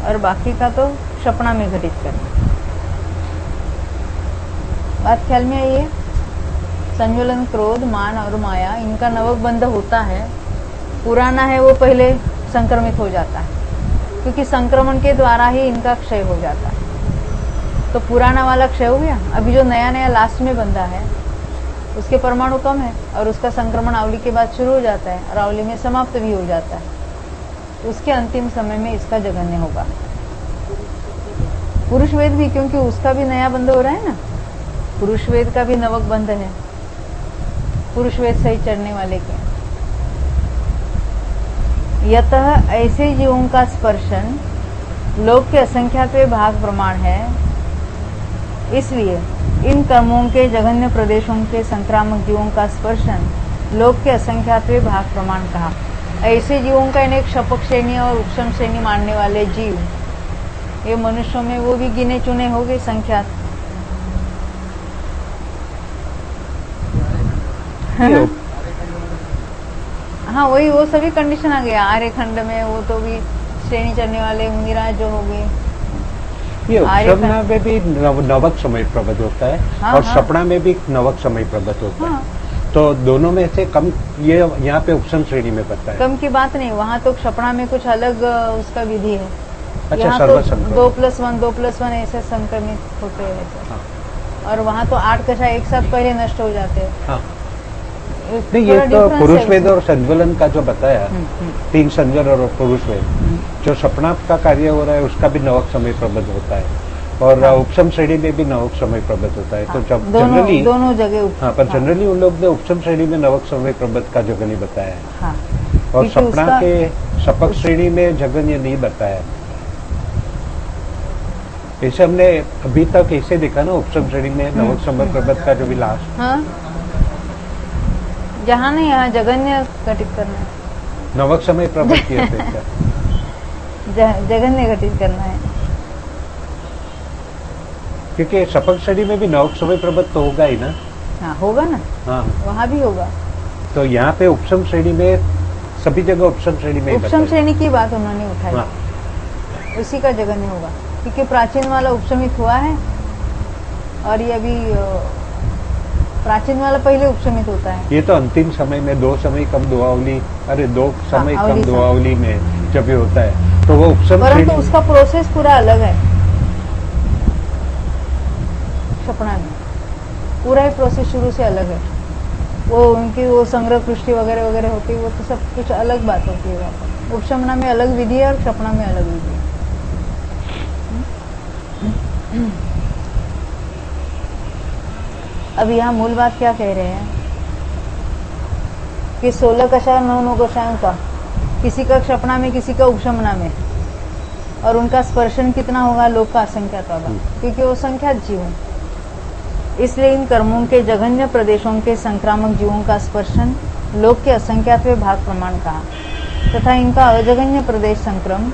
और बाकी का तो क्षपणा में घटित करना। बात ख्याल में आई है? संज्वलन क्रोध मान और माया इनका नवक बंध होता है। पुराना है वो पहले संक्रमित हो जाता है, क्योंकि संक्रमण के द्वारा ही इनका क्षय हो जाता है। तो पुराना वाला क्षय हो गया, अभी जो नया नया लास्ट में बंधा है उसके परमाणु कम है और उसका संक्रमण आवली के बाद शुरू हो जाता है और आवली में समाप्त भी हो जाता है। उसके अंतिम समय में इसका जघन्य होगा। पुरुष वेद भी, क्योंकि उसका भी नया बंध हो रहा है ना, पुरुष वेद का भी नवक बंध है, पुरुष वेद सही चढ़ने वाले के। यतः ऐसे जीवों का स्पर्शन लोक के असंख्यात्व भाग प्रमाण है, इसलिए इन कर्मों के जघन्य प्रदेशों के संक्रामक जीवों का स्पर्शन लोक के असंख्यात्व भाग प्रमाण कहा। ऐसे जीवों का इन्हें क्षपक श्रेणी और उपशम श्रेणी मानने वाले जीव, ये मनुष्यों में वो भी गिने चुने हो गए संख्यात। हाँ वही वो सभी कंडीशन आ गया। आर्य खंड में वो तो भी श्रेणी चढ़ने वाले मुनिराज जो हो गए। ये उपशमना में भी नवक समय प्रबंध होता है। हाँ, और हाँ। क्षपणा में भी नवक समय प्रबंध होता हाँ। है। तो दोनों में से कम ये यहाँ पे उपशम श्रेणी में पड़ता है। कम की बात नहीं, वहाँ तो क्षपणा में कुछ अलग उसका विधि है। अच्छा, यहाँ तो सर्वसंक्रमण। 2+1 ऐसे संक्रमित होते हैं। हाँ। और वहाँ तो 8 कषाय एक साथ पहले नष्ट हो जाते हैं। हाँ। नहीं, ये तो पुरुष वेद और संज्वलन का जो बताया, 3 संज्वलन और पुरुष वेद, जो क्षपणा का कार्य हो रहा है उसका भी नवक समय प्रबंध होता है और उपशम श्रेणी में भी नवक समय प्रबंध होता है। तो जब जनरली दोनों जगह हाँ, पर जनरली उन लोग ने उपशम श्रेणी में नवक समय प्रबंध का जगन्य बताया है। हाँ। और क्षपणा के शपक श्रेणी में जगन्य नहीं बताया। ऐसे हमने अभी तक ऐसे देखा ना, उपशम श्रेणी में नवक समय प्रबंध का जो भी लास्ट। हाँ, जहाँ नहीं यहाँ जगन्य घटित करना है। नवक समय प्रबल किए थे क्या? जघन्य घटित करना है। क्योंकि सपक श्रेणी में भी नवक समय प्रबल तो होगा ही ना। हाँ होगा ना, हाँ, वहाँ भी होगा। तो यहाँ पे उपसम श्रेणी में सभी जगह उपसम श्रेणी में ही उपसम बताया। श्रेणी की बात उन्होंने उठाई, हाँ, उसी का जघन्य होगा, क्योंकि प्राचीन वाला उपशमित हुआ है और ये अभी प्राचीन वाला पहले उपशमित होता है। ये तो अंतिम समय में दो समय कम दुआवली, अरे दो समय हाँ, कम अवली दुआवली में जब ये होता है तो वो उपसम परंतु श्रेणी। उसका प्रोसेस पूरा अलग है। सपना में पूरा ही प्रोसेस शुरू से अलग है। वो उनकी वो संग्रह पृष्ठि वगैरह वगैरह होती है, वो तो सब कुछ अलग बात होती है। वहाँ पर उपशमना में अलग विधि है और सपना में अलग विधि है। अब यहाँ मूल बात क्या कह रहे हैं कि 16 कषाय 9 कषायों का, किसी का सपना में किसी का उपशमना में, और उनका स्पर्शन कितना होगा, लोक का असंख्यात होगा, क्योंकि वो संख्यात जीव है। इसलिए इन कर्मों के जघन्य प्रदेशों के संक्रामक जीवों का स्पर्शन लोक के असंख्यातवें भाग प्रमाण कहा, तथा इनका अजघन्य प्रदेश संक्रम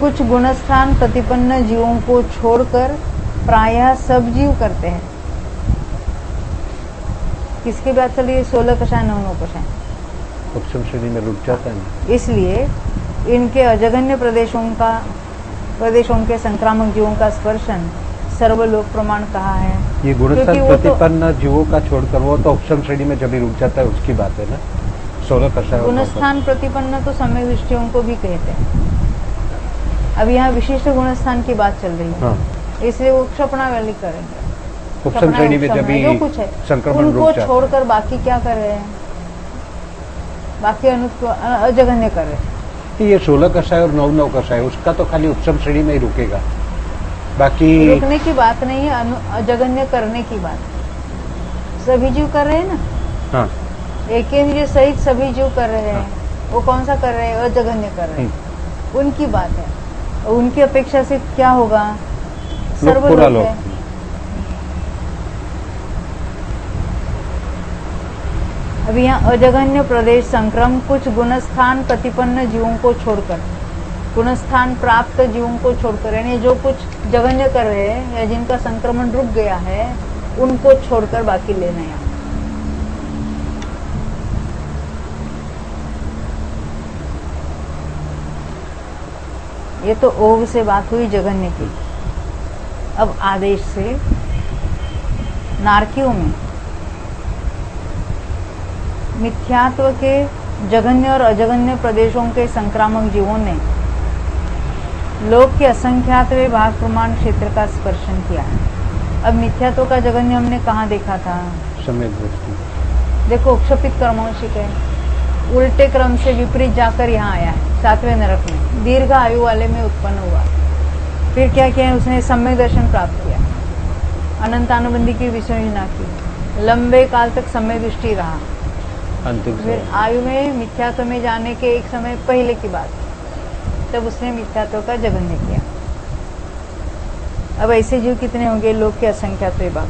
कुछ गुणस्थान प्रतिपन्न जीवों को छोड़कर प्रायः सब जीव करते हैं। किसकी बात चल रही है? 16 कषाय 9 कषाय उपसम श्रेणी में रुक जाता है ना। इसलिए इनके अजघन्य प्रदेशों के संक्रामक जीवों का स्पर्शन सर्वलोक प्रमाण कहा है। ये गुणस्थान क्योंकि वो प्रतिपन्न जीवों का छोड़कर वो तो उपसम श्रेणी में जब भी रुक जाता है उसकी बात है ना। 16 कषाय गुणस्थान प्रतिपन्न तो सम्यक दृष्टियों को भी कहते हैं। अब यहाँ विशिष्ट गुणस्थान की बात चल रही है। हाँ, इसलिए वो क्षपणा वाली करेंगे। उपसम श्रेणी में जब भी जो कुछ है संक्रमण उनको रुक जाता है, छोड़कर बाकी क्या कर रहे हैं? बाकी अजघन्य कर रहे हैं। ये 16 कषाय और 9 कषाय उसका तो खाली उपसम श्रेणी में ही रुकेगा, बाकी रुकने की बात नहीं है, अजघन्य करने की बात। सभी जीव कर रहे हैं ना। हाँ, एक इंद्रिय सहित सभी जीव कर रहे हैं। वो कौन सा कर रहे हैं? अजघन्य कर रहे हैं। उनकी बात है। उनकी अपेक्षा से क्या होगा? पूरा सर्वलोक लोक। है। अब यहाँ अजघन्य प्रदेश संक्रम कुछ गुणस्थान प्रतिपन्न जीवों को छोड़कर, गुणस्थान प्राप्त जीवों को छोड़कर, यानी जो कुछ जघन्य कर रहे हैं या जिनका संक्रमण रुक गया है उनको छोड़कर बाकी लेना है। ये तो ओघ से बात हुई जघन्य की। अब आदेश से नारकियों में मिथ्यात्व के जघन्य और अजघन्य प्रदेशों के संक्रामक जीवों ने लोक के असंख्यातवें भाग प्रमाण क्षेत्र का स्पर्शन किया है। अब मिथ्यात्व का जघन्य हमने कहाँ देखा था? सम्यक दृष्टि। देखो, क्षपित कर्मोंशिक है, उल्टे क्रम से विपरीत जाकर यहाँ आया है 7वें नरक में, दीर्घ आयु वाले में उत्पन्न हुआ। फिर क्या किया? उसने सम्यक दर्शन प्राप्त किया, अनंतानुबंधी की विसर्जना की, लंबे काल तक सम्यक दृष्टि रहा। अंतिम फिर आयु में मिथ्यात्व में जाने के एक समय पहले की बात, तब उसने मिथ्यात्व का जघन्य किया। अब ऐसे जीव कितने होंगे? लोक के असंख्यात भाग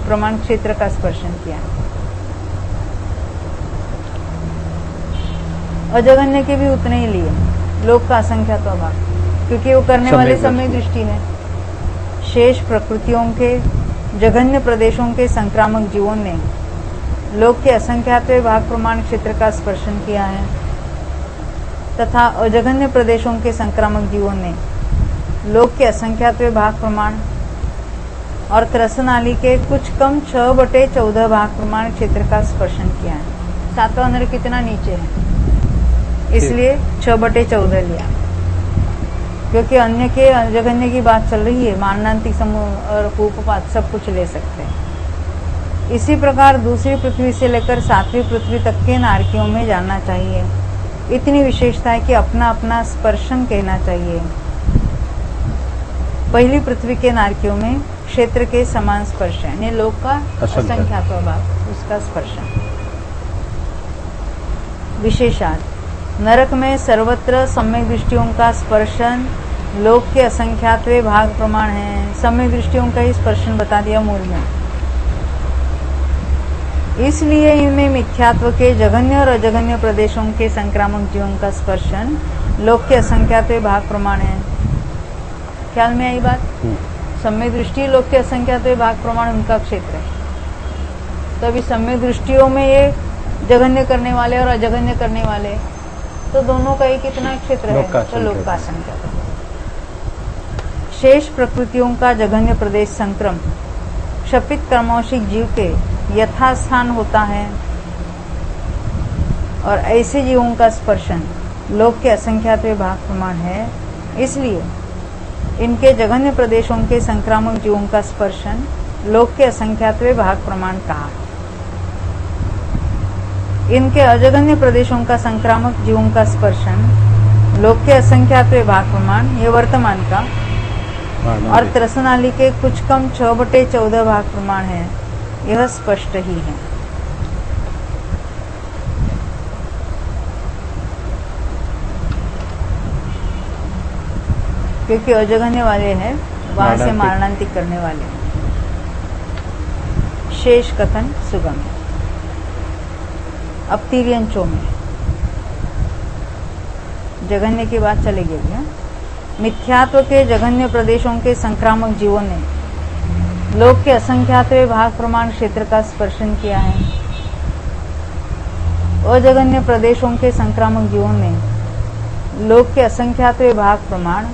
प्रमाण क्षेत्र का स्पर्शन किया। अजघन्य के भी उतने ही लिए, लोक का असंख्यात भाग, क्योंकि वो करने वाले समय दृष्टि है। शेष प्रकृतियों के जघन्य प्रदेशों के संक्रामक जीवों ने लोक के असंख्यातवें भाग प्रमाण क्षेत्र का स्पर्शन किया है, तथा अजघन्य प्रदेशों के संक्रामक जीवों ने लोक के असंख्यातवें भाग प्रमाण और त्रसनाली के कुछ कम 6/14 भाग प्रमाण क्षेत्र का स्पर्शन किया है। 7वां नर कितना नीचे है, इसलिए 6/14 लिया, क्योंकि अन्य के अजघन्य की बात चल रही है। मारणांतिक समूह और उपपात सब कुछ ले सकते हैं। इसी प्रकार दूसरी पृथ्वी से लेकर 7वीं पृथ्वी तक के नारकियों में जानना चाहिए। इतनी विशेषता है कि अपना अपना स्पर्शन कहना चाहिए। पहली पृथ्वी के नारकियों में क्षेत्र के समान स्पर्श है, यानी लोक का असंख्यात भाग, उसका स्पर्शन। विशेषार्थ नरक में सर्वत्र सम्यक दृष्टियों का स्पर्शन लोक के असंख्यातवें भाग प्रमाण है। सम्यक दृष्टियों का ही स्पर्शन बता दिया मूल में। इसलिए इनमें मिथ्यात्व के जघन्य और अजघन्य प्रदेशों के संक्रामक जीवों का स्पर्शन लोक के असंख्यात भाग प्रमाण है। ख्याल में आई बात? सम्यक दृष्टि लोक के असंख्यात भाग प्रमाण उनका क्षेत्र है। तो अभी सम्यक दृष्टियों में ये जघन्य करने वाले और अजघन्य करने वाले, तो दोनों का ही कितना क्षेत्र है? तो लोक का असंख्यात। शेष प्रकृतियों का जघन्य प्रदेश संक्रम क्षपित कर्मौषिक जीव के यथास्थान होता है और ऐसे जीवों का स्पर्शन लोक के असंख्यात भाग प्रमाण है। इसलिए इनके जघन्य प्रदेशों के संक्रामक जीवों का स्पर्शन लोक के असंख्यात भाग प्रमाण कहा। इनके अजघन्य प्रदेशों का संक्रामक जीवों का स्पर्शन लोक के असंख्यात भाग प्रमाण ये वर्तमान का और त्रसनाली के कुछ कम 6/14 भाग प्रमाण है। यह स्पष्ट ही है। क्योंकि अजघन्य वाले हैं, वहां से मारणांतिक करने वाले हैं। शेष कथन सुगम है। अब तिर्यंचों में जघन्य की बात चलेगी अभी। मिथ्यात्व के जघन्य प्रदेशों के संक्रामक जीवों ने लोक के असंख्यातवें भाग प्रमाण क्षेत्र का स्पर्शन किया है। अजघन्य प्रदेशों के संक्रामक जीवों ने लोक के असंख्यातवें भाग प्रमाण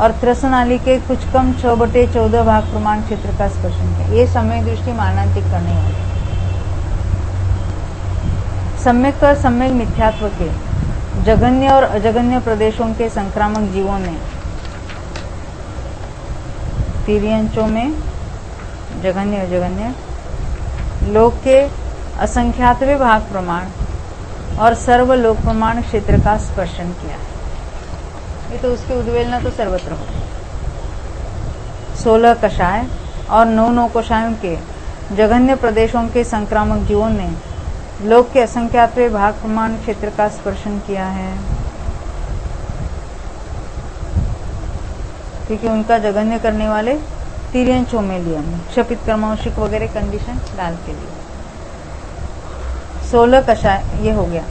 और त्रसनाली के कुछ कम 6/14 भाग प्रमाण क्षेत्र का स्पर्शन किया। ये सम्यक दृष्टि मारणांतिक करने वाले। सम्यक और सम्यक मिथ्यात्व के जघन्य और अजघन्य प्रदेशों के संक्रामक जीवों ने तिर्यंचों में जघन्य अजघन्य लोक के असंख्यातवें भाग प्रमाण और सर्वलोक प्रमाण क्षेत्र का स्पर्शन किया। ये तो उसकी उद्वेलना तो सर्वत्र होती। 16 कषाय और 9 कोषायों के जघन्य प्रदेशों के संक्रामक जीवों ने लोक के असंख्यातवें भाग प्रमाण क्षेत्र का स्पर्शन किया है। क्योंकि उनका जघन्य करने वाले तिर्यंचों में लिया हमने क्षपित कर्मौषिक वगैरह कंडीशन डाल के लिए। 16 कषाय ये हो गया।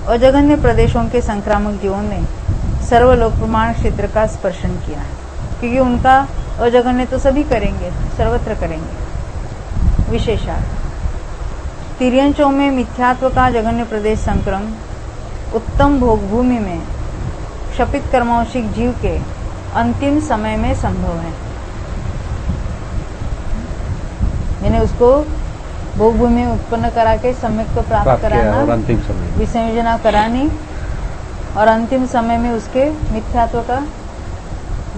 अजघन्य प्रदेशों के संक्रामक जीवों ने सर्वलोक प्रमाण क्षेत्र का स्पर्शन किया है। क्योंकि उनका अजघन्य तो सभी करेंगे, सर्वत्र करेंगे। विशेषार्थ तिर्यंचों में मिथ्यात्व का जघन्य प्रदेश संक्रम उत्तम भोगभूमि में क्षपित कर्मौषिक जीव के अंतिम समय में संभव है। यानी उसको भोगभूमि उत्पन्न करा के सम्यक को प्राप्त कराना और अंतिम समय विसंयोजना करानी और अंतिम समय में उसके मिथ्यात्व का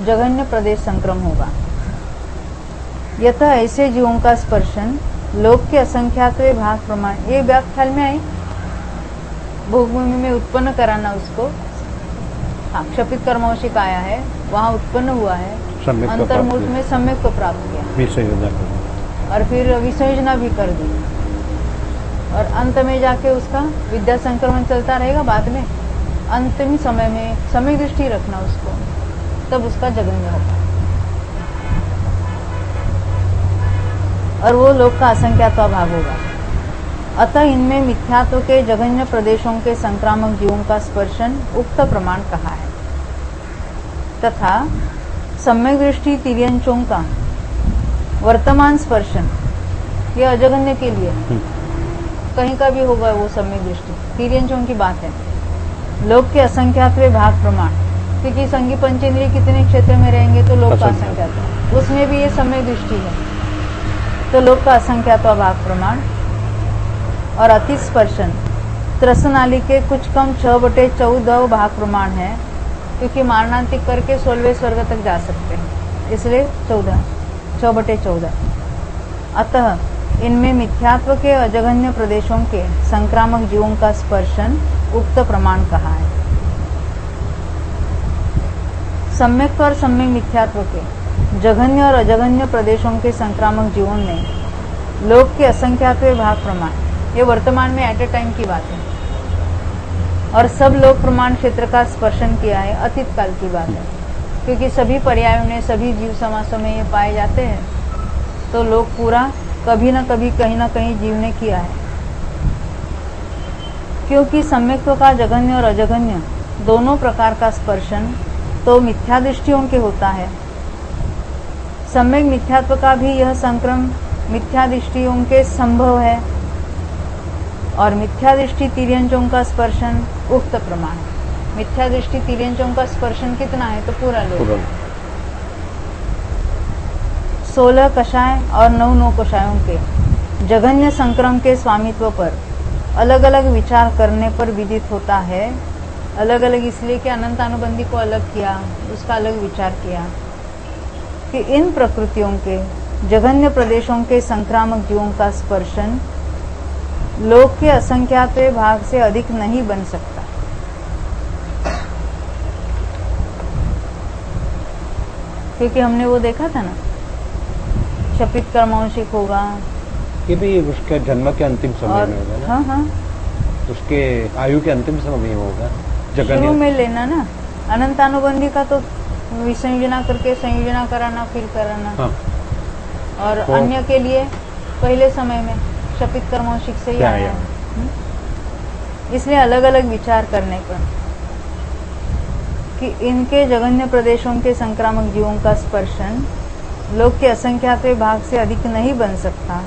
जघन्य प्रदेश संक्रम होगा। यथा ऐसे जीवों का स्पर्शन लोक के असंख्यातवें भाग प्रमाण, ये बात ख्याल में आई। भोगभूमि में उत्पन्न कराना उसको। हाँ, क्षपित कर्मौषिक आया है, वहां उत्पन्न हुआ है, अंतर्मूर्त में सम्यक को प्राप्त किया, विसंयोजना और फिर विसंयोजना भी कर दी, और अंत में जाके उसका विद्या संक्रमण चलता रहेगा। बाद में अंतिम समय में समय दृष्टि रखना उसको, तब उसका जघन्य होगा और वो लोक का असंख्यात्व भाग होगा। अतः इनमें मिथ्यात्व के जघन्य प्रदेशों के संक्रामक जीवों का स्पर्शन उक्त प्रमाण कहा है। तथा सम्यक दृष्टि तिर्यंचों का वर्तमान स्पर्शन ये अजघन्य के लिए कहीं का भी होगा वो सम्यक दृष्टि। तिर्यंचों की बात है। लोक के असंख्यातवें भाग प्रमाण, क्योंकि संगी पंचेंद्रिय कितने क्षेत्र में रहेंगे तो लोक का असंख्यात, उसमें भी ये सम्यक दृष्टि है। तो लोक का असंख्यात्व भाग प्रमाण और अति स्पर्शन त्रसनाली के कुछ कम 6/14 भाग प्रमाण है। क्योंकि मारणांतिक करके 16वें स्वर्ग तक जा सकते हैं, इसलिए 6/14। अतः इनमें मिथ्यात्व के अजघन्य प्रदेशों के संक्रामक जीवों का स्पर्शन उक्त प्रमाण कहा है। सम्यक और सम्यक मिथ्यात्व के जघन्य और अजघन्य प्रदेशों के संक्रामक जीवों ने लोक के असंख्यातवें भाग प्रमाण, ये वर्तमान में एट ए टाइम की बात है, और सब लोक प्रमाण क्षेत्र का स्पर्शन किया है। अतीत काल की बात है, क्योंकि सभी पर्यायों ने सभी जीव समासों में ये पाए जाते हैं। तो लोक पूरा कभी न कभी कहीं न कहीं जीव ने किया है, क्योंकि सम्यक्त्व का जगन्य और अजगन्य दोनों प्रकार का स्पर्शन तो मिथ्या दृष्टियों के होता है। सम्यक मिथ्यात्व का भी यह संक्रम मिथ्या दृष्टियों के संभव है, और मिथ्या दृष्टि तिर्यंचों का स्पर्शन उक्त प्रमाण है। मिथ्या दृष्टि तिर्यंचों का स्पर्शन कितना है? तो पूरा लोक। 16 कषाय और 9 कषायों के जघन्य संक्रम के स्वामित्व पर अलग अलग विचार करने पर विदित होता है। अलग अलग इसलिए कि अनंतानुबंधी को अलग किया, उसका अलग विचार किया कि इन प्रकृतियों के जघन्य प्रदेशों के संक्रामक जीवों का स्पर्शन लोक के असंख्यात भाग से अधिक नहीं बन सकता। क्योंकि हमने वो देखा था ना, शपित कर्मवंशिक होगा, ये भी उसके जन्म के अंतिम समय में होगा ना? हाँ हाँ, उसके आयु के अंतिम समय में होगा। शुरू में लेना ना, अनंतानुबंधी का तो विसंयोजना करके संयोजना कराना, फिर कराना। हाँ। और अन्य के लिए पहले समय में शपित कर्मवंशिक से ही आया है। इसलिए अलग अलग विचार करने पर कि इनके जघन्य प्रदेशों के संक्रामक जीवों का स्पर्शन लोक के असंख्यात भाग से अधिक नहीं बन सकता,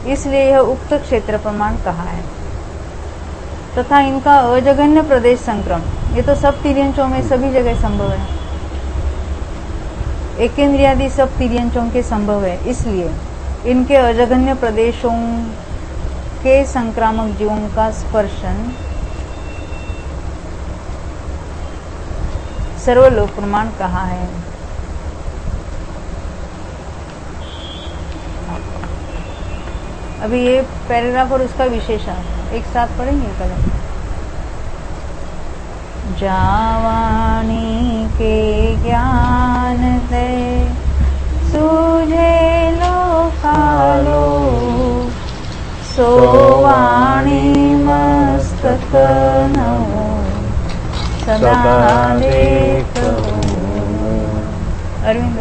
इसलिए यह उक्त क्षेत्र प्रमाण कहा है। तथा इनका अजघन्य प्रदेश संक्रम, ये तो सब तिर्यंचों में सभी जगह संभव है, एकेंद्रियादि सब तिर्यंचों के संभव है, इसलिए इनके अजघन्य प्रदेशों के संक्रामक जीवों का स्पर्शन सर्वलोक प्रमाण कहा है। अभी ये पैराग्राफ और उसका विशेषण एक साथ पढ़ेंगे कल। जावाणी के ज्ञान से सूझे लोकालो, सोवाणी मस्तक नमो सदा देखो। अरविंद